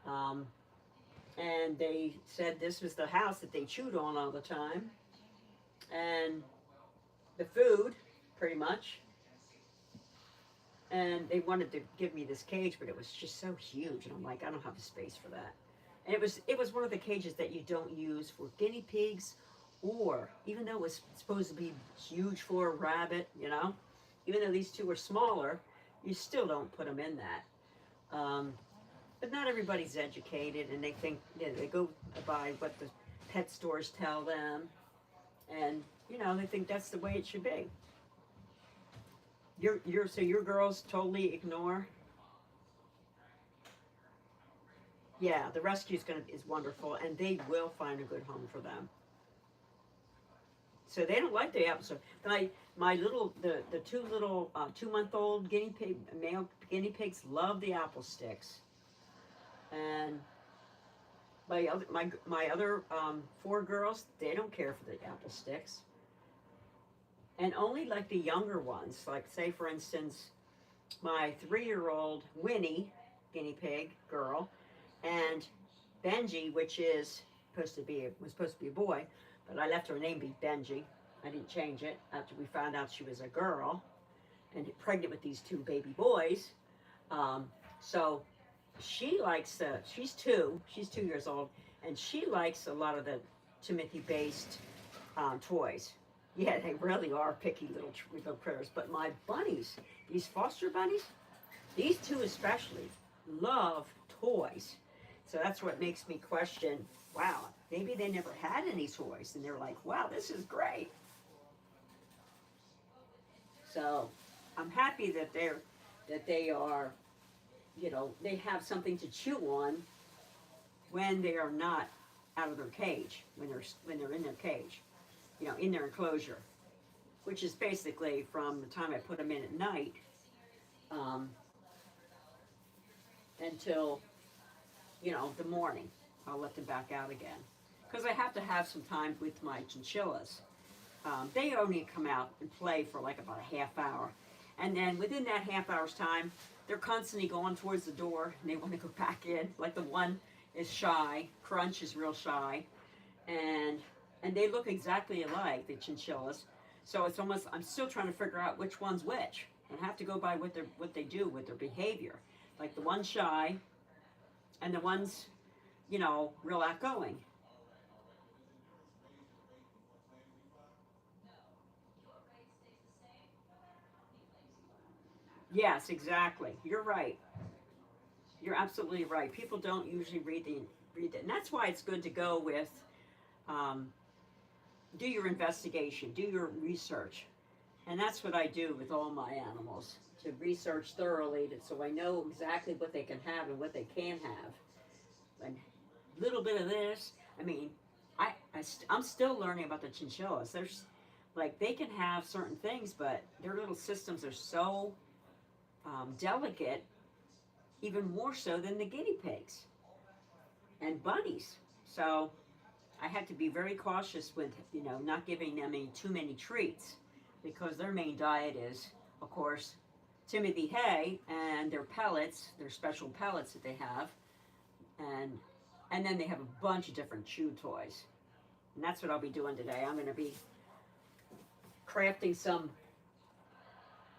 and they said this was the house that they chewed on all the time, and the food, pretty much. And they wanted to give me this cage, but it was just so huge, and I'm like, I don't have the space for that. And it was one of the cages that you don't use for guinea pigs, or even though it was supposed to be huge for a rabbit, you know, even though these two are smaller, you still don't put them in that. But not everybody's educated, and they think, you know, they go by what the pet stores tell them, and you know, they think that's the way it should be. So your girls totally ignore. Yeah, the rescue is wonderful, and they will find a good home for them. So they don't like the apple stuff. My little the two little 2-month-old male guinea pigs love the apple sticks, and my other 4 girls, they don't care for the apple sticks. And only like the younger ones, like say for instance, my 3-year-old Winnie, guinea pig girl, and Benji, which was supposed to be a boy, but I left her name be Benji. I didn't change it after we found out she was a girl and pregnant with these 2 baby boys. So she likes she's 2 years old, and she likes a lot of the Timothy-based toys. Yeah, they really are picky little critters. But my bunnies, these foster bunnies, these 2 especially, love toys. So that's what makes me question, wow, maybe they never had any toys. And they're like, wow, this is great. So I'm happy that they are, you know, they have something to chew on when they are not out of their cage, when they're in their cage. You know, in their enclosure, which is basically from the time I put them in at night until, you know, the morning. I'll let them back out again. Because I have to have some time with my chinchillas. They only come out and play for like about a half hour. And then within that half hour's time, they're constantly going towards the door, and they want to go back in. Like the one is shy. Crunch is real shy. And they look exactly alike, the chinchillas. So it's almost, I'm still trying to figure out which one's which. And I have to go by what they do with their behavior. Like the one's shy, and the one's, you know, real outgoing. Yes, exactly. You're right. You're absolutely right. People don't usually read it. And that's why it's good to go with, do your investigation, do your research. And that's what I do with all my animals, to research thoroughly so I know exactly what they can have and what they can't have. And a little bit of this, I mean, I'm still learning about the chinchillas. There's, like, they can have certain things, but their little systems are so delicate, even more so than the guinea pigs and bunnies. So I had to be very cautious with, you know, not giving them too many treats, because their main diet is, of course, Timothy hay and their pellets, their special pellets that they have, and then they have a bunch of different chew toys. And that's what I'll be doing today. I'm going to be crafting some,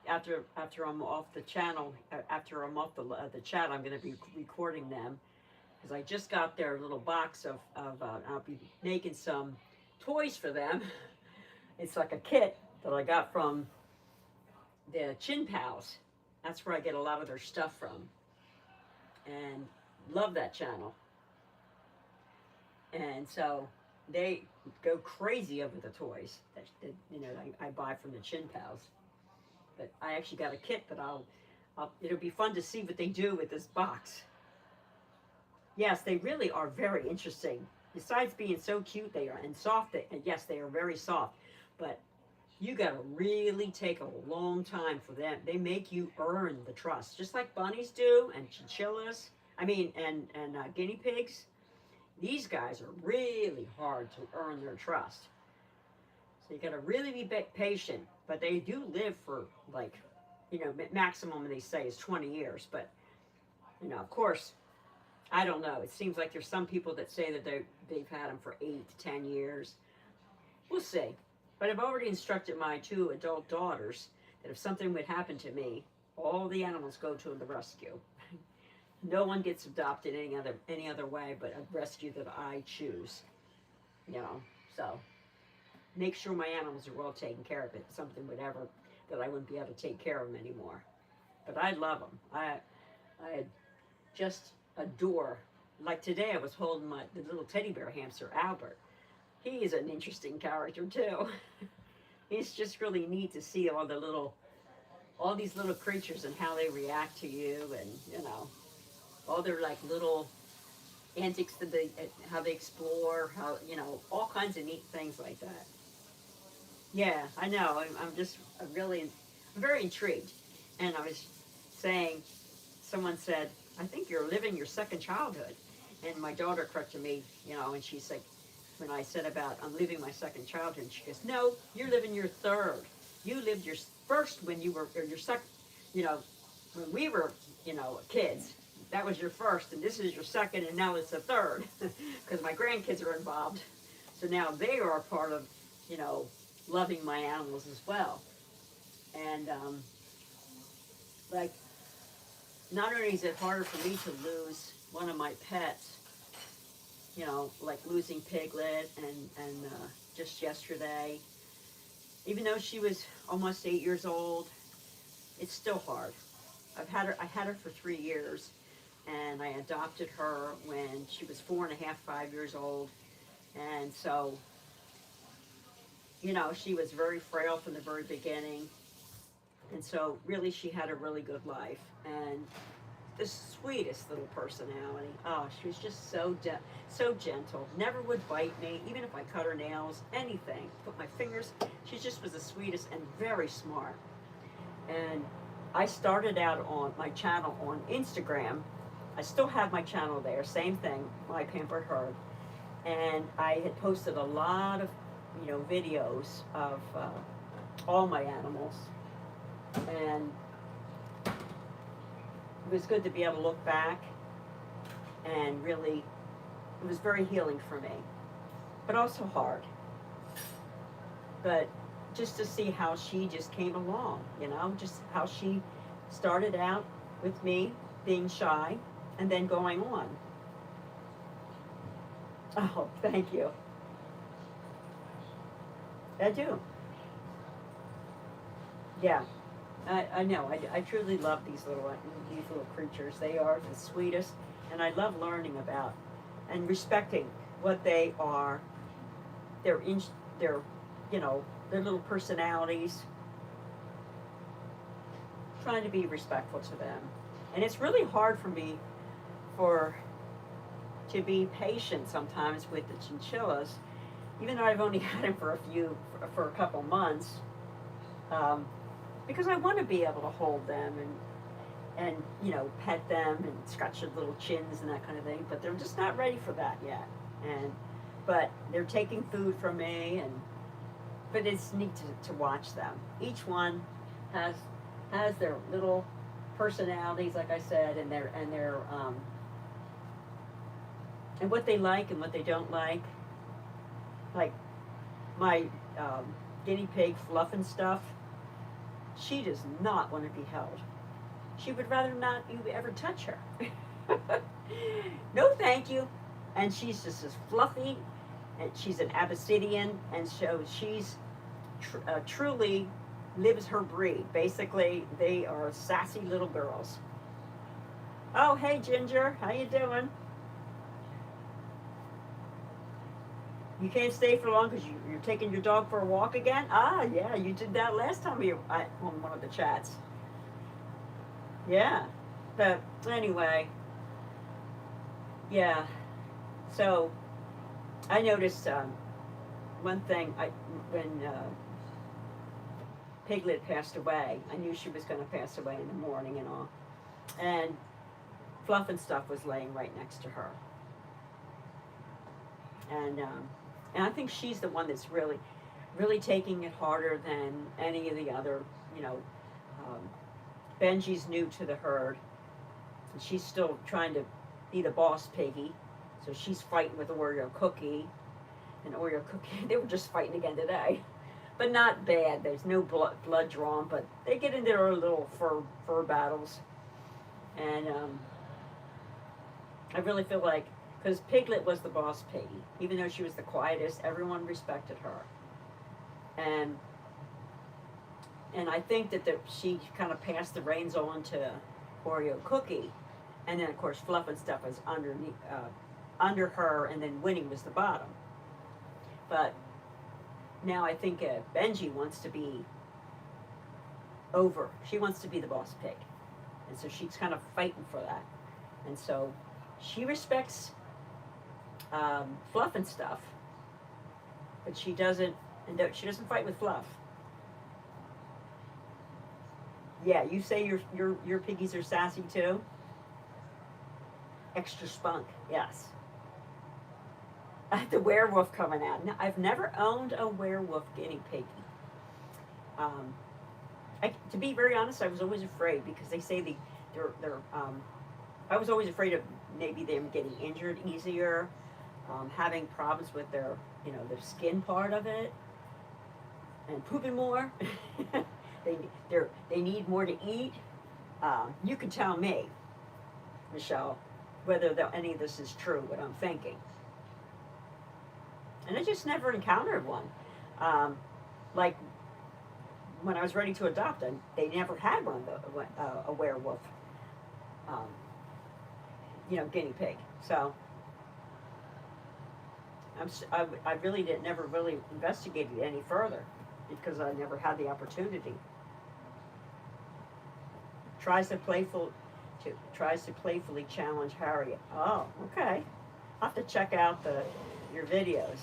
after I'm off the channel, after I'm off the chat, I'm going to be recording them. Because I just got their little box of I'll be making some toys for them. It's like a kit that I got from the Chin Pals. That's where I get a lot of their stuff from. And love that channel. And so they go crazy over the toys that you know, I buy from the Chin Pals. But I actually got a kit that it'll be fun to see what they do with this box. Yes, they really are very interesting. Besides being so cute, they are, and soft. And yes, they are very soft. But you got to really take a long time for them. They make you earn the trust, just like bunnies do and chinchillas. I mean, and guinea pigs, these guys are really hard to earn their trust. So you got to really be patient. But they do live for like, maximum they say is 20 years. But of course, I don't know. It seems like there's some people that say that they've had them for 8 to 10 years. We'll see. But I've already instructed my 2 adult daughters that if something would happen to me, all the animals go to the rescue. No one gets adopted any other way but a rescue that I choose. So make sure my animals are well taken care of. If something would ever that I wouldn't be able to take care of them anymore. But I love them. I just adore. Like today, I was holding the little teddy bear hamster Albert. He is an interesting character too. It's just really neat to see all these little creatures and how they react to you, and all their like little antics how they explore, how all kinds of neat things like that. Yeah, I know. I'm very intrigued. And I was saying, someone said, I think you're living your second childhood. And my daughter corrected me, and she said, when I said about I'm living my second childhood, she goes, no, you're living your third. You lived your first when you were, or your second, when we were, kids. That was your first, and this is your second, and now it's the third, because my grandkids are involved. So now they are a part of, loving my animals as well. And, like, not only is it harder for me to lose one of my pets, like losing Piglet and just yesterday, even though she was almost 8 years old, it's still hard. I had her for 3 years, and I adopted her when she was 4.5, 5 years old, and so, she was very frail from the very beginning, and so really she had a really good life, and the sweetest little personality. Oh, she was just so gentle. Never would bite me, even if I cut her nails, anything. Put my fingers. She just was the sweetest and very smart. And I started out on my channel on Instagram. I still have my channel there. Same thing, My Pampered Herd. And I had posted a lot of, videos of all my animals. And it was good to be able to look back, and really, it was very healing for me, but also hard. But just to see how she just came along, just how she started out with me being shy and then going on. Oh, thank you. I do. Yeah. I know. I truly love these little creatures. They are the sweetest, and I love learning about and respecting what they are. Their little personalities. Trying to be respectful to them, and it's really hard for me to be patient sometimes with the chinchillas, even though I've only had them for a couple months. Because I want to be able to hold them and pet them and scratch their little chins and that kind of thing, but they're just not ready for that yet. But they're taking food from me, but it's neat to watch them. Each one has their little personalities, like I said, and their and what they like and what they don't like. Like my guinea pig Fluff and Stuff. She does not want to be held. She would rather not you ever touch her. No, thank you. And she's just as fluffy, and she's an Abyssinian, and so she's truly lives her breed. Basically, they are sassy little girls. Oh, hey, Ginger. How you doing? You can't stay for long because you're taking your dog for a walk again? Ah, yeah, you did that last time on one of the chats. Yeah, but anyway, yeah. So I noticed one thing. When Piglet passed away, I knew she was going to pass away in the morning and all. And Fluff and Stuff was laying right next to her. And I think she's the one that's really taking it harder than any of the other, you know. Benji's new to the herd, and she's still trying to be the boss piggy, so she's fighting with Oreo Cookie. And Oreo Cookie, they were just fighting again today, but not bad. There's no blood drawn, but they get into their little fur battles. And I really feel like, because Piglet was the boss piggy, even though she was the quietest, everyone respected her. And I think that she kind of passed the reins on to Oreo Cookie, and then of course Fluff and Stuff was under her, and then Winnie was the bottom. But now I think Benji wants to be over. She wants to be the boss pig, and so she's kind of fighting for that. And so she respects Fluff and Stuff, but she doesn't fight with Fluff. Yeah, you say your piggies are sassy too? Extra spunk, yes. The werewolf coming out. Now, I've never owned a werewolf guinea piggy. To be very honest, I was always afraid because they say I was always afraid of maybe them getting injured easier, having problems with their skin part of it, and pooping more. They need more to eat. You can tell me, Michelle, whether any of this is true, what I'm thinking. And I just never encountered one. Like when I was ready to adopt, they never had a werewolf, guinea pig. So I really never really investigated any further because I never had the opportunity. Tries to playfully challenge Harriet. Oh, okay. I'll have to check out your videos.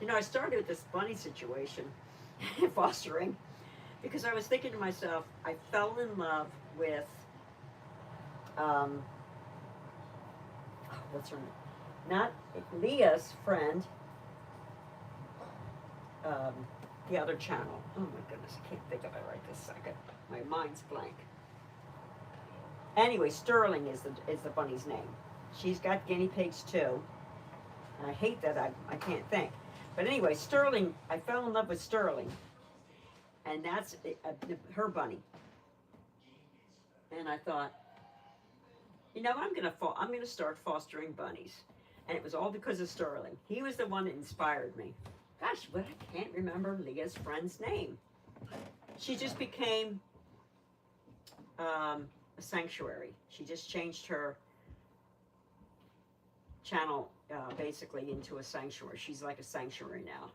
I started with this bunny situation, fostering, because I was thinking to myself, I fell in love with, what's her name? Not Leah's friend, the other channel. Oh my goodness, I can't think of it right this second. My mind's blank. Anyway, Sterling is the bunny's name. She's got guinea pigs too. And I hate that I can't think. But anyway, Sterling, I fell in love with Sterling. And that's her bunny. And I thought, I'm gonna start fostering bunnies. And it was all because of Sterling. He was the one that inspired me. Gosh, but I can't remember Leah's friend's name. She just became a sanctuary. She just changed her channel basically into a sanctuary. She's like a sanctuary now.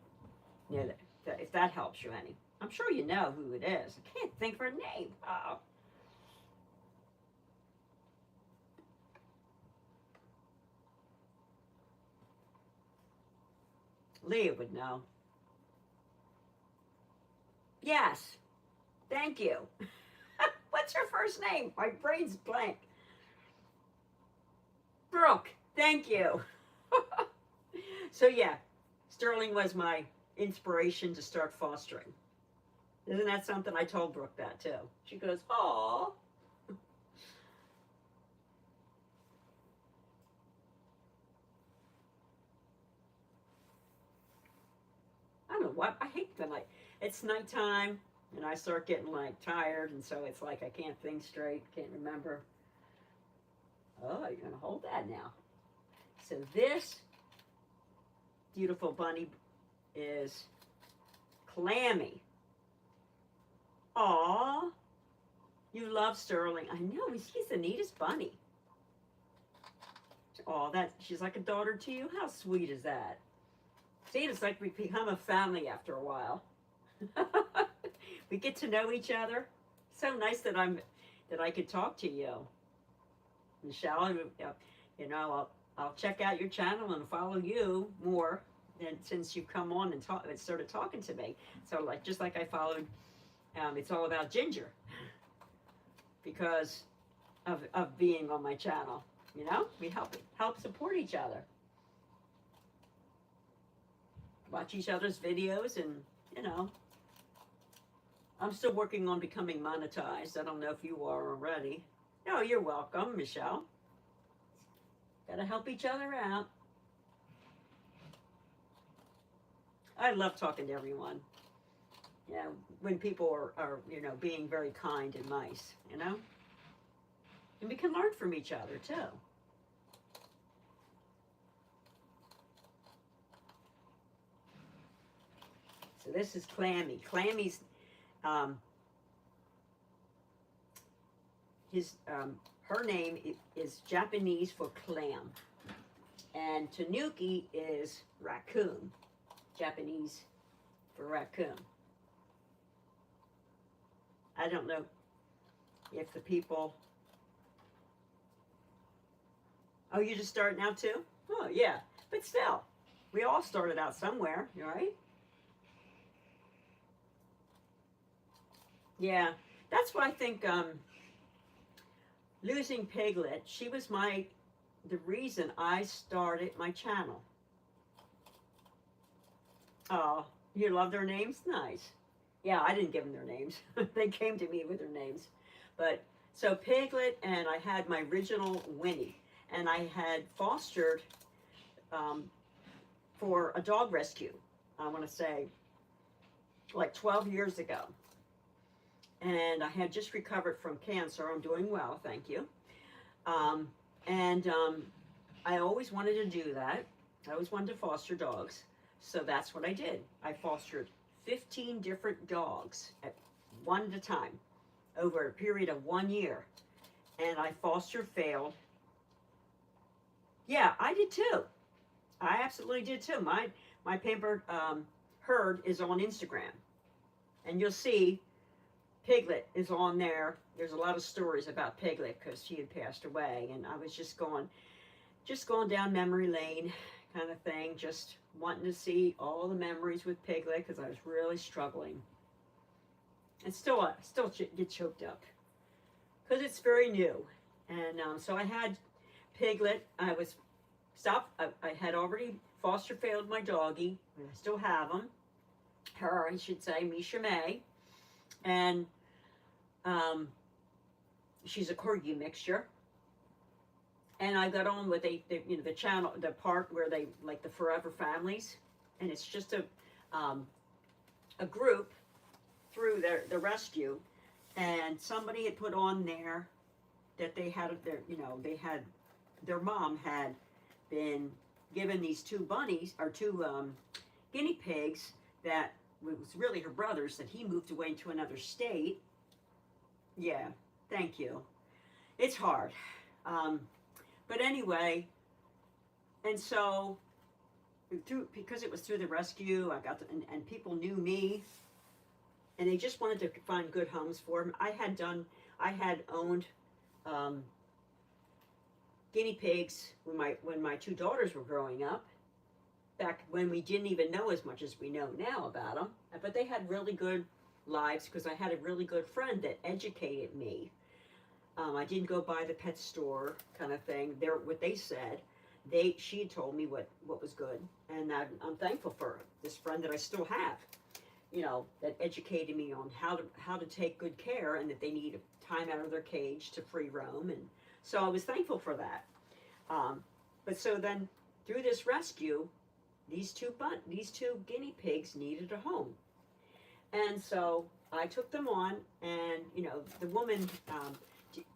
If that helps you any. I'm sure you know who it is. I can't think of her name. Oh. Leah would know. Yes. Thank you. What's her first name? My brain's blank. Brooke. Thank you. So yeah, Sterling was my inspiration to start fostering. Isn't that something? I told Brooke that too. She goes, "Aw." I don't know what, I hate the night. It's nighttime and I start getting like tired, and so it's like I can't think straight, can't remember. Oh, you're gonna hold that now. So this beautiful bunny is Clammy. Aw, you love Sterling. I know, he's the neatest bunny. Oh, she's like a daughter to you. How sweet is that? See, it's like we become a family after a while. We get to know each other. So nice that I could talk to you, Michelle. I'll check out your channel and follow you more. And since you've come on and started talking to me, so just like I followed, it's all about Ginger. because of being on my channel. You know, we help support each other. Watch each other's videos, and you know, I'm still working on becoming monetized. I don't know if you are already. No, you're welcome, Michelle. Gotta help each other out. I love talking to everyone. You know, when people are you know, being very kind and nice, you know? And we can learn from each other, too. So this is Clammy. Clammy's, her name is Japanese for clam. And Tanuki is raccoon. Japanese for raccoon. I don't know if the people... Oh, you just starting out too? Oh, yeah. But still, we all started out somewhere, right? Yeah, that's why I think losing Piglet, she was the reason I started my channel. Oh, you love their names? Nice. Yeah, I didn't give them their names. They came to me with their names. But, so Piglet, and I had my original Winnie. And I had fostered for a dog rescue, I want to say, like 12 years ago. And I had just recovered from cancer. I'm doing well, thank you. I always wanted to do that. I always wanted to foster dogs. So that's what I did. I fostered 15 different dogs at one at a time over a period of 1 year. And I foster failed. Yeah, I did too. I absolutely did too. My pampered herd is on Instagram. And you'll see Piglet is on there. There's a lot of stories about Piglet because she had passed away. And I was just going down memory lane kind of thing. Just wanting to see all the memories with Piglet because I was really struggling. And still get choked up because it's very new. And so I had Piglet. I had already foster failed my doggie. I still have him. Her, I should say, Misha May. And she's a corgi mixture. And I got on with the channel, the part where they like the forever families, and it's just a group through the rescue, and somebody had put on there that they had their mom had been given these two bunnies or two guinea pigs that was really her brother's, that he moved away to another state. Yeah, thank you. It's hard. But anyway, and so because it was through the rescue, I got and people knew me, and they just wanted to find good homes for them. I had owned guinea pigs when my two daughters were growing up, back when we didn't even know as much as we know now about them. But they had really good lives because I had a really good friend that educated me. I didn't go by the pet store kind of thing. What they said, she had told me what was good, and I'm thankful for this friend that I still have. You know, that educated me on how to take good care, and that they need time out of their cage to free roam, and so I was thankful for that. But so then through this rescue, these two guinea pigs needed a home, and so I took them on, and the woman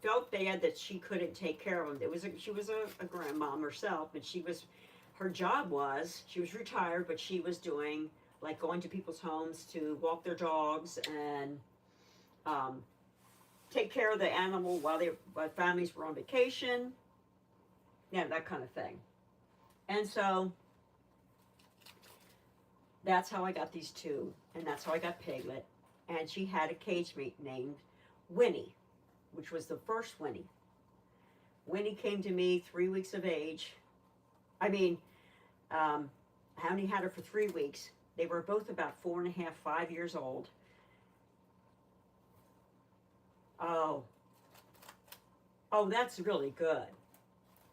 felt bad that she couldn't take care of them. She was a grandmom herself, but her job was, she was retired, but she was doing like going to people's homes to walk their dogs and take care of the animal while families were on vacation. Yeah, that kind of thing. And so that's how I got these two, and that's how I got Piglet. And she had a cage mate named Winnie, which was the first Winnie. Winnie came to me 3 weeks of age. I only had her for 3 weeks. They were both about 4.5, 5 years old. Oh, Oh, that's really good.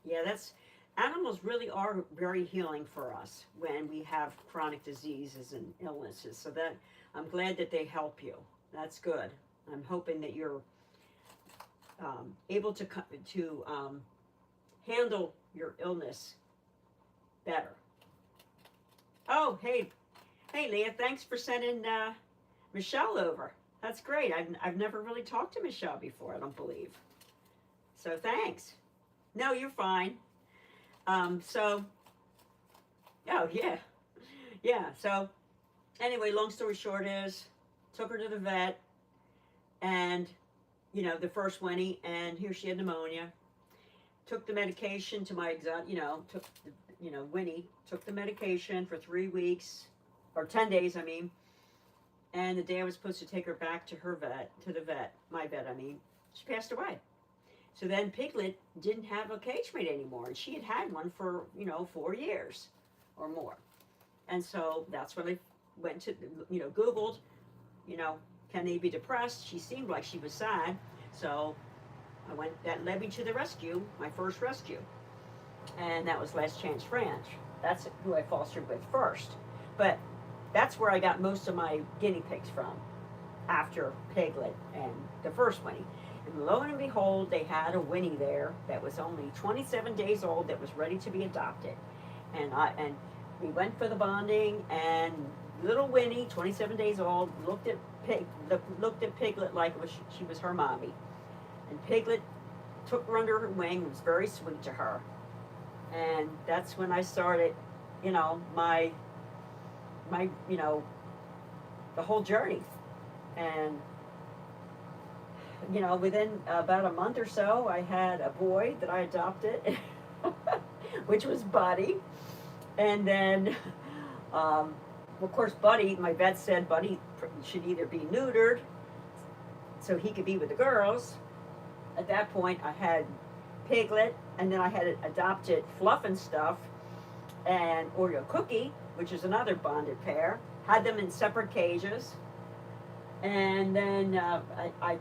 Yeah, that's animals really are very healing for us when we have chronic diseases and illnesses. So that I'm glad that they help you. That's good. I'm hoping that you're able to handle your illness better. Oh, hey, Leah, thanks for sending Michelle over. That's great. I've never really talked to Michelle before, I don't believe. So thanks. No, you're fine. So, oh, yeah. Yeah, so anyway, long story short is, took her to the vet, and, the first Winnie, and here she had pneumonia. Took the medication to my Winnie took the medication for 3 weeks, or 10 days, I mean. And the day I was supposed to take her back to my vet, she passed away. So then Piglet didn't have a cage mate anymore, and she had had one for, 4 years or more. And so that's when I went to, Googled, can they be depressed? She seemed like she was sad. So that led me to the rescue, my first rescue. And that was Last Chance Ranch. That's who I fostered with first. But that's where I got most of my guinea pigs from, after Piglet and the first Winnie. And lo and behold, they had a Winnie there that was only 27 days old that was ready to be adopted. And we went for the bonding, and little Winnie, 27 days old, looked at Piglet like she was her mommy. And Piglet took her under her wing and was very sweet to her. And that's when I started, my the whole journey. And within about a month or so, I had a boy that I adopted, which was Buddy. And then, of course, Buddy, my vet said Buddy should either be neutered so he could be with the girls. At that point, I had Piglet, and then I had adopted Fluff and Stuff and Oreo Cookie, which is another bonded pair. Had them in separate cages. And then I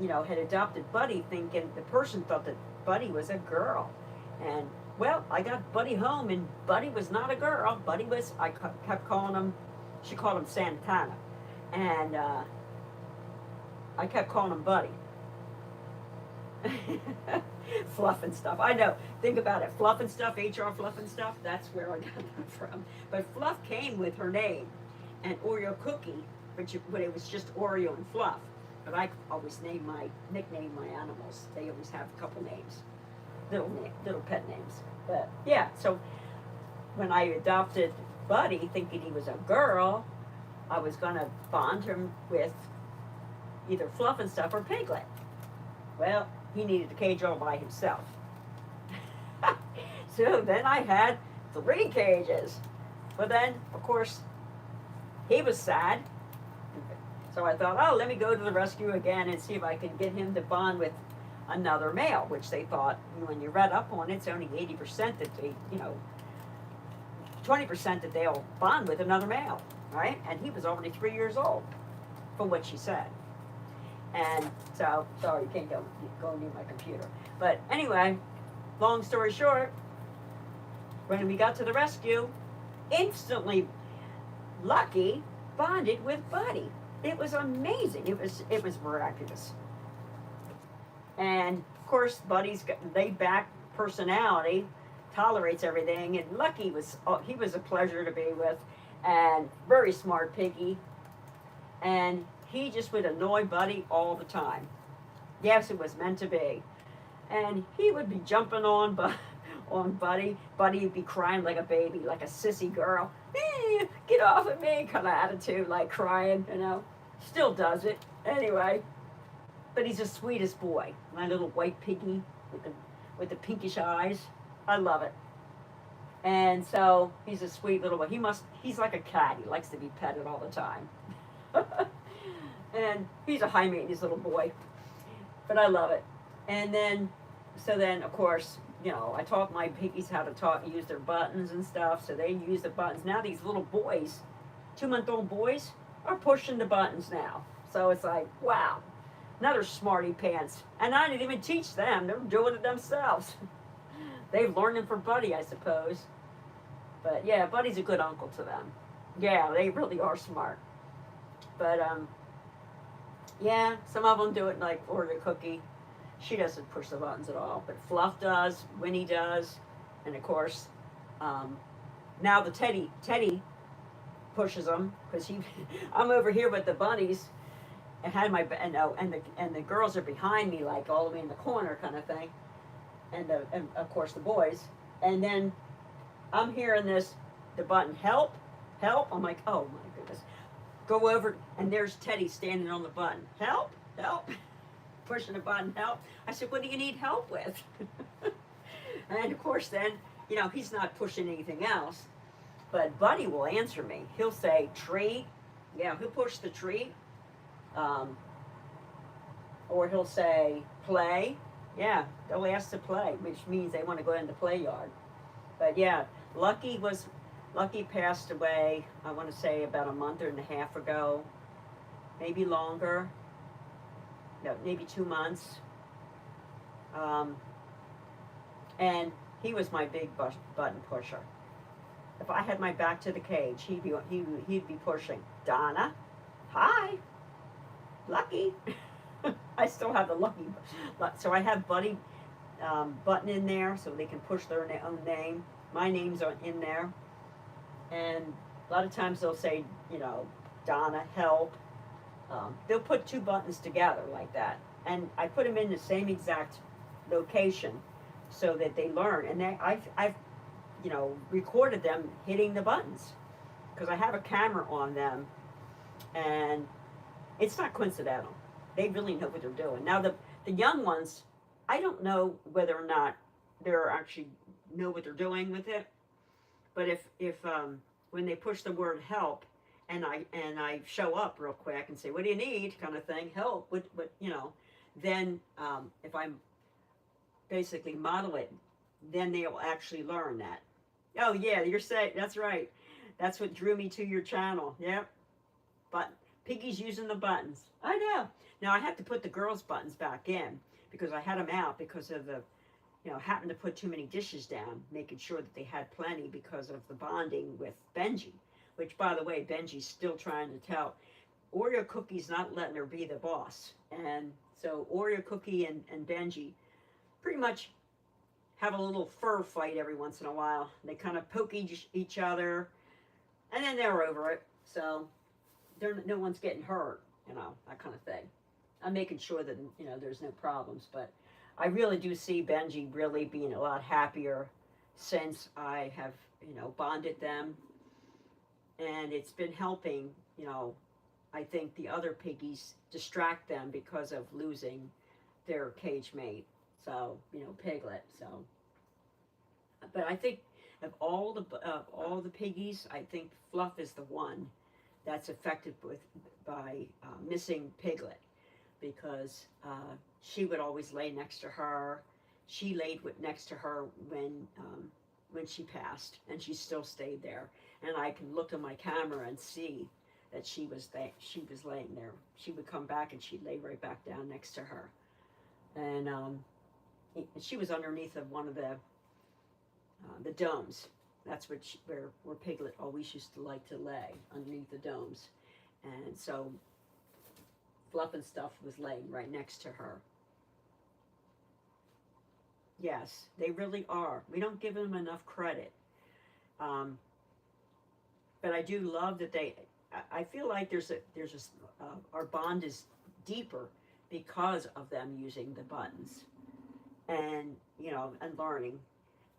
had adopted Buddy, thinking the person thought that Buddy was a girl. And, well, I got Buddy home, and Buddy was not a girl. Buddy was, I kept calling him, she called him Santana. And I kept calling him Buddy. Fluff and Stuff. I know. Think about it. Fluff and Stuff, HR Fluff and Stuff, that's where I got that from. But Fluff came with her name. And Oreo Cookie, but it was just Oreo and Fluff. But I always nickname my animals. They always have a couple names. Little pet names. But yeah, so when I adopted Buddy, thinking he was a girl, I was gonna bond him with either Fluff and Stuff or Piglet. Well, he needed a cage all by himself. So then I had 3 cages. But then, of course, he was sad. So I thought, oh, let me go to the rescue again and see if I can get him to bond with another male, which they thought, when you read up on it, it's only 80% that they, 20% that they'll bond with another male, right? And he was already 3 years old, from what she said. And so, sorry, you can't go near my computer. But anyway, long story short, when we got to the rescue, instantly Lucky bonded with Buddy. It was amazing. It was miraculous. And of course, Buddy's got laid back personality, tolerates everything, and Lucky was a pleasure to be with, and very smart piggy. And he just would annoy Buddy all the time. Yes, it was meant to be. And he would be jumping on Buddy. Buddy would be crying like a baby, like a sissy girl. Get off of me, kind of attitude, like crying, Still does it. Anyway, but he's the sweetest boy. My little white piggy with the pinkish eyes. I love it. And so he's a sweet little boy. He's like a cat. He likes to be petted all the time. And he's a high maintenance little boy. But I love it. And then, of course, I taught my piggies how to use their buttons and stuff, so they use the buttons. Now these little boys, 2-month-old boys, are pushing the buttons now. So it's like, wow. Another smarty pants. And I didn't even teach them. They're doing it themselves. They've learned it from Buddy, I suppose. But yeah, Buddy's a good uncle to them. Yeah, they really are smart. But yeah, some of them do it like Oreo cookie. She doesn't push the buttons at all, but Fluff does, Winnie does, and of course, um, now the Teddy pushes them because he. I'm over here with the bunnies, and had my and the girls are behind me, like all the way in the corner, kind of thing, and of course the boys, and then I'm hearing the button help, help. I'm like, oh my goodness, go over, and there's Teddy standing on the button, help, help. Pushing the button, help. I said, what do you need help with? And of course then, he's not pushing anything else, but Buddy will answer me. He'll say, treat. Yeah, he'll push the treat. Or he'll say, play. Yeah, they'll ask to play, which means they want to go in the play yard. But yeah, Lucky passed away, I want to say about a month and a half ago, maybe longer. No, maybe 2 months. And he was my big button pusher. If I had my back to the cage, he'd be pushing. Donna, hi, Lucky. I still have the Lucky, so I have Buddy button in there so they can push their own name. My name's in there, and a lot of times they'll say, Donna, help. They'll put 2 buttons together like that, and I put them in the same exact location so that they learn. And I've recorded them hitting the buttons because I have a camera on them, and it's not coincidental. They really know what they're doing. Now the young ones, I don't know whether or not they're actually know what they're doing with it, but if when they push the word help, and I show up real quick and say, what do you need, kind of thing, help, what then if I'm basically model it, then they'll actually learn that. Oh yeah, you're saying, that's right. That's what drew me to your channel. Yep. But Piggy's using the buttons. I know. Now I have to put the girls' buttons back in because I had them out because of the, happened to put too many dishes down, making sure that they had plenty because of the bonding with Benji. Which, by the way, Benji's still trying to tell. Oreo Cookie's not letting her be the boss. And so Oreo Cookie and Benji pretty much have a little fur fight every once in a while. They kind of poke each other, and then they're over it. So no one's getting hurt, that kind of thing. I'm making sure that, there's no problems. But I really do see Benji really being a lot happier since I have, bonded them. And it's been helping, I think the other piggies distract them because of losing their cage mate. So, Piglet. So, but I think of all the piggies, I think Fluff is the one that's affected by missing Piglet, because she would always lay next to her. She laid next to her when she passed, and she still stayed there. And I can look on my camera and see that she was laying there. She would come back and she'd lay right back down next to her. And she was underneath of one of the domes. That's where Piglet always used to like to lay, underneath the domes. And so Fluff and Stuff was laying right next to her. Yes, they really are. We don't give them enough credit. But I do love that I feel like our bond is deeper because of them using the buttons and, and learning.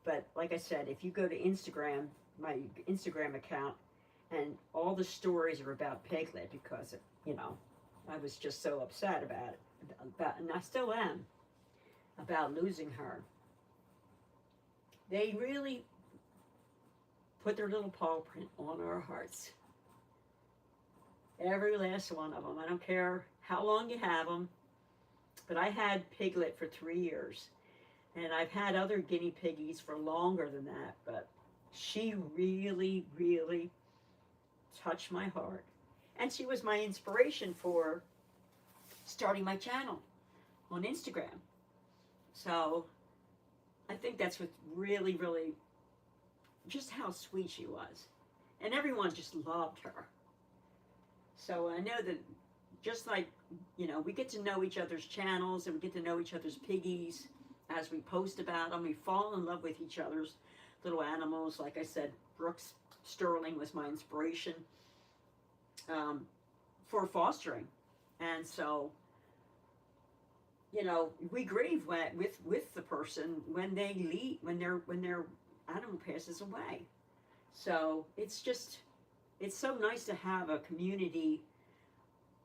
But like I said, if you go to Instagram, my Instagram account, and all the stories are about Piglet because, I was just so upset about it, and I still am, about losing her. They really put their little paw print on our hearts. Every last one of them. I don't care how long you have them. But I had Piglet for 3 years. And I've had other guinea piggies for longer than that. But she really, really touched my heart. And she was my inspiration for starting my channel on Instagram. So I think that's what really, really, just how sweet she was. And everyone just loved her. So I know that just like, you know, we get to know each other's channels and we get to know each other's piggies as we post about them. We fall in love with each other's little animals. Like I said, Brooks Sterling was my inspiration for fostering. And so, you know, we grieve with the person when they leave, when their animal passes away. So it's so nice to have a community,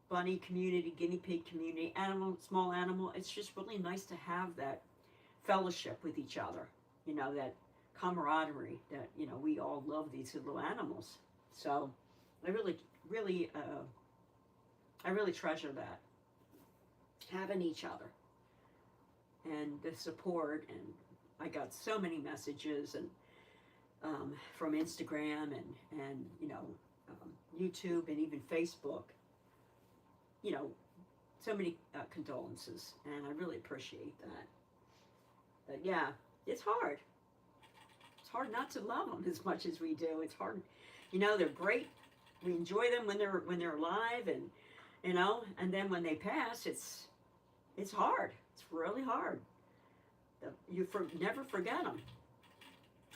bunny community, guinea pig community, animal, small animal. It's just really nice to have that fellowship with each other, you know, that camaraderie that, you know, we all love these little animals. So I really, really, I really treasure that, having each other and the support. And I got so many messages and from Instagram and you know, YouTube and even Facebook, you know, so many condolences, and I really appreciate that. But yeah, it's hard. It's hard not to love them as much as we do. It's hard, you know. They're great. We enjoy them when they're alive, and you know, and then when they pass, it's hard. It's really hard. You never forget them.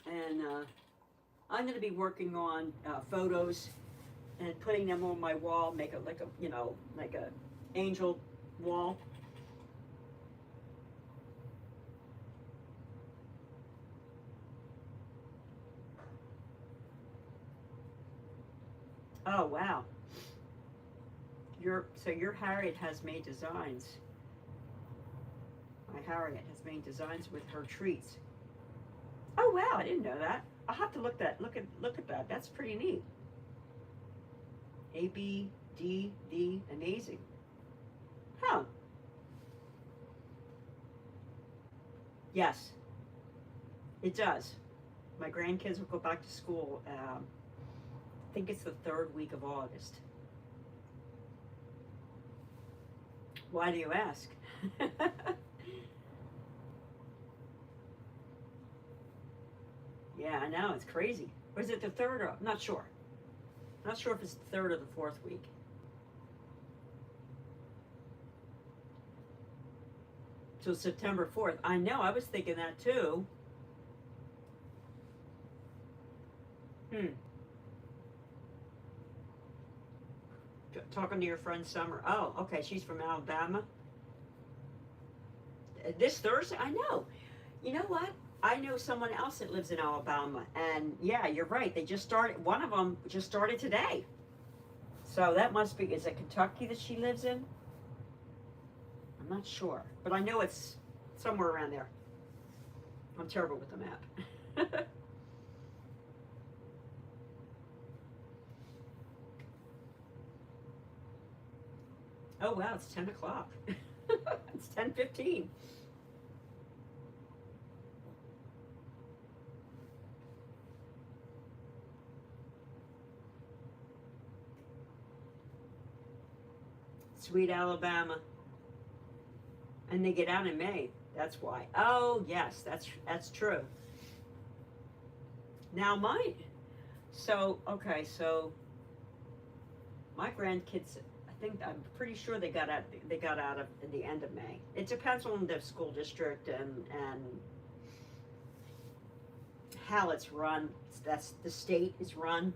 And I'm going to be working on photos and putting them on my wall, make it like a, you know, like a angel wall. Oh wow. Your Harriet has made designs. My Harriet has made designs with her treats. Oh wow, I didn't know that. I'll have to look at that. That's pretty neat. ABDD, amazing. Huh. Yes, it does. My grandkids will go back to school. I think it's the 3rd week of August. Why do you ask? Yeah, I know, it's crazy. Or is it the 3rd or, I'm not sure. Not sure if it's the 3rd or the 4th week. So September 4th. I know, I was thinking that too. Talking to your friend Summer. Oh, okay, she's from Alabama. This Thursday? I know. You know what? I know someone else that lives in Alabama, and yeah, you're right. They just started. One of them just started today. So that must be. Is it Kentucky that she lives in? I'm not sure, but I know it's somewhere around there. I'm terrible with the map. Oh wow, it's 10 o'clock. It's 10:15. Sweet Alabama. And they get out in May. That's why. Oh yes, that's true. Now mine. So okay, so my grandkids, I'm pretty sure they got out at the end of May. It depends on the school district and how it's run. That's the state is run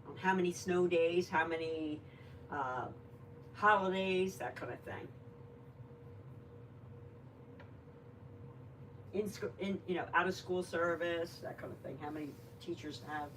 on how many snow days, how many holidays, that kind of thing. In you know, out of school service, that kind of thing. How many teachers have?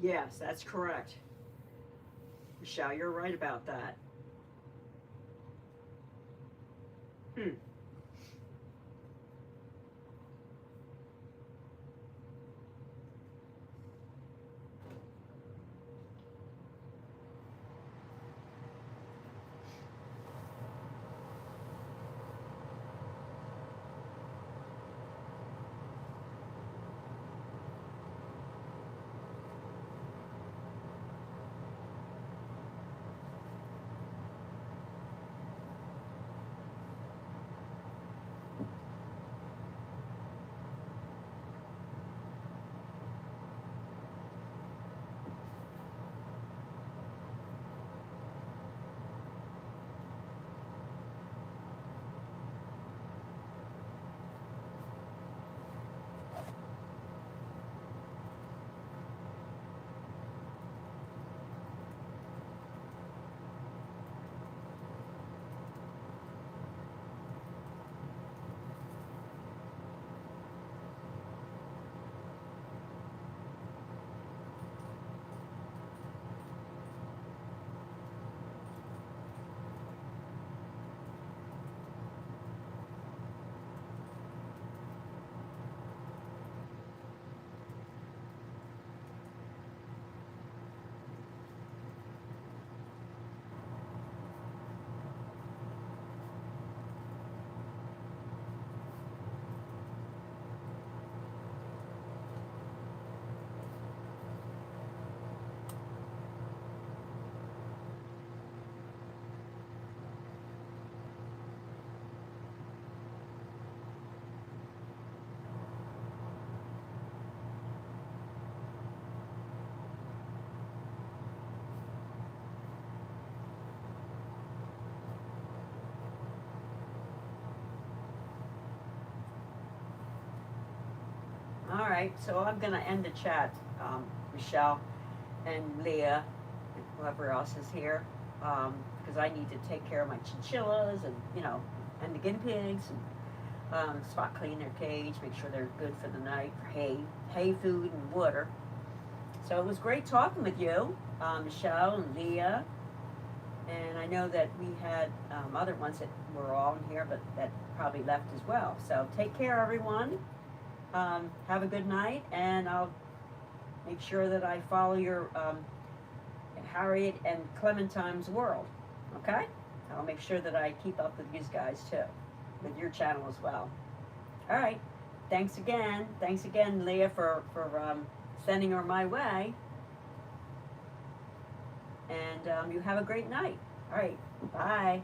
Yes, that's correct. Michelle, you're right about that. Hmm. All right, so I'm going to end the chat, Michelle and Leah, and whoever else is here, because I need to take care of my chinchillas and, and the guinea pigs and spot clean their cage, make sure they're good for the night for hay food and water. So it was great talking with you, Michelle and Leah. And I know that we had other ones that were all in here, but that probably left as well. So take care, everyone. Have a good night, and I'll make sure that I follow your Harriet and Clementine's world. Okay? I'll make sure that I keep up with you guys too, with your channel as well. All right. Thanks again. Thanks again, Leah, for sending her my way. And you have a great night. All right. Bye.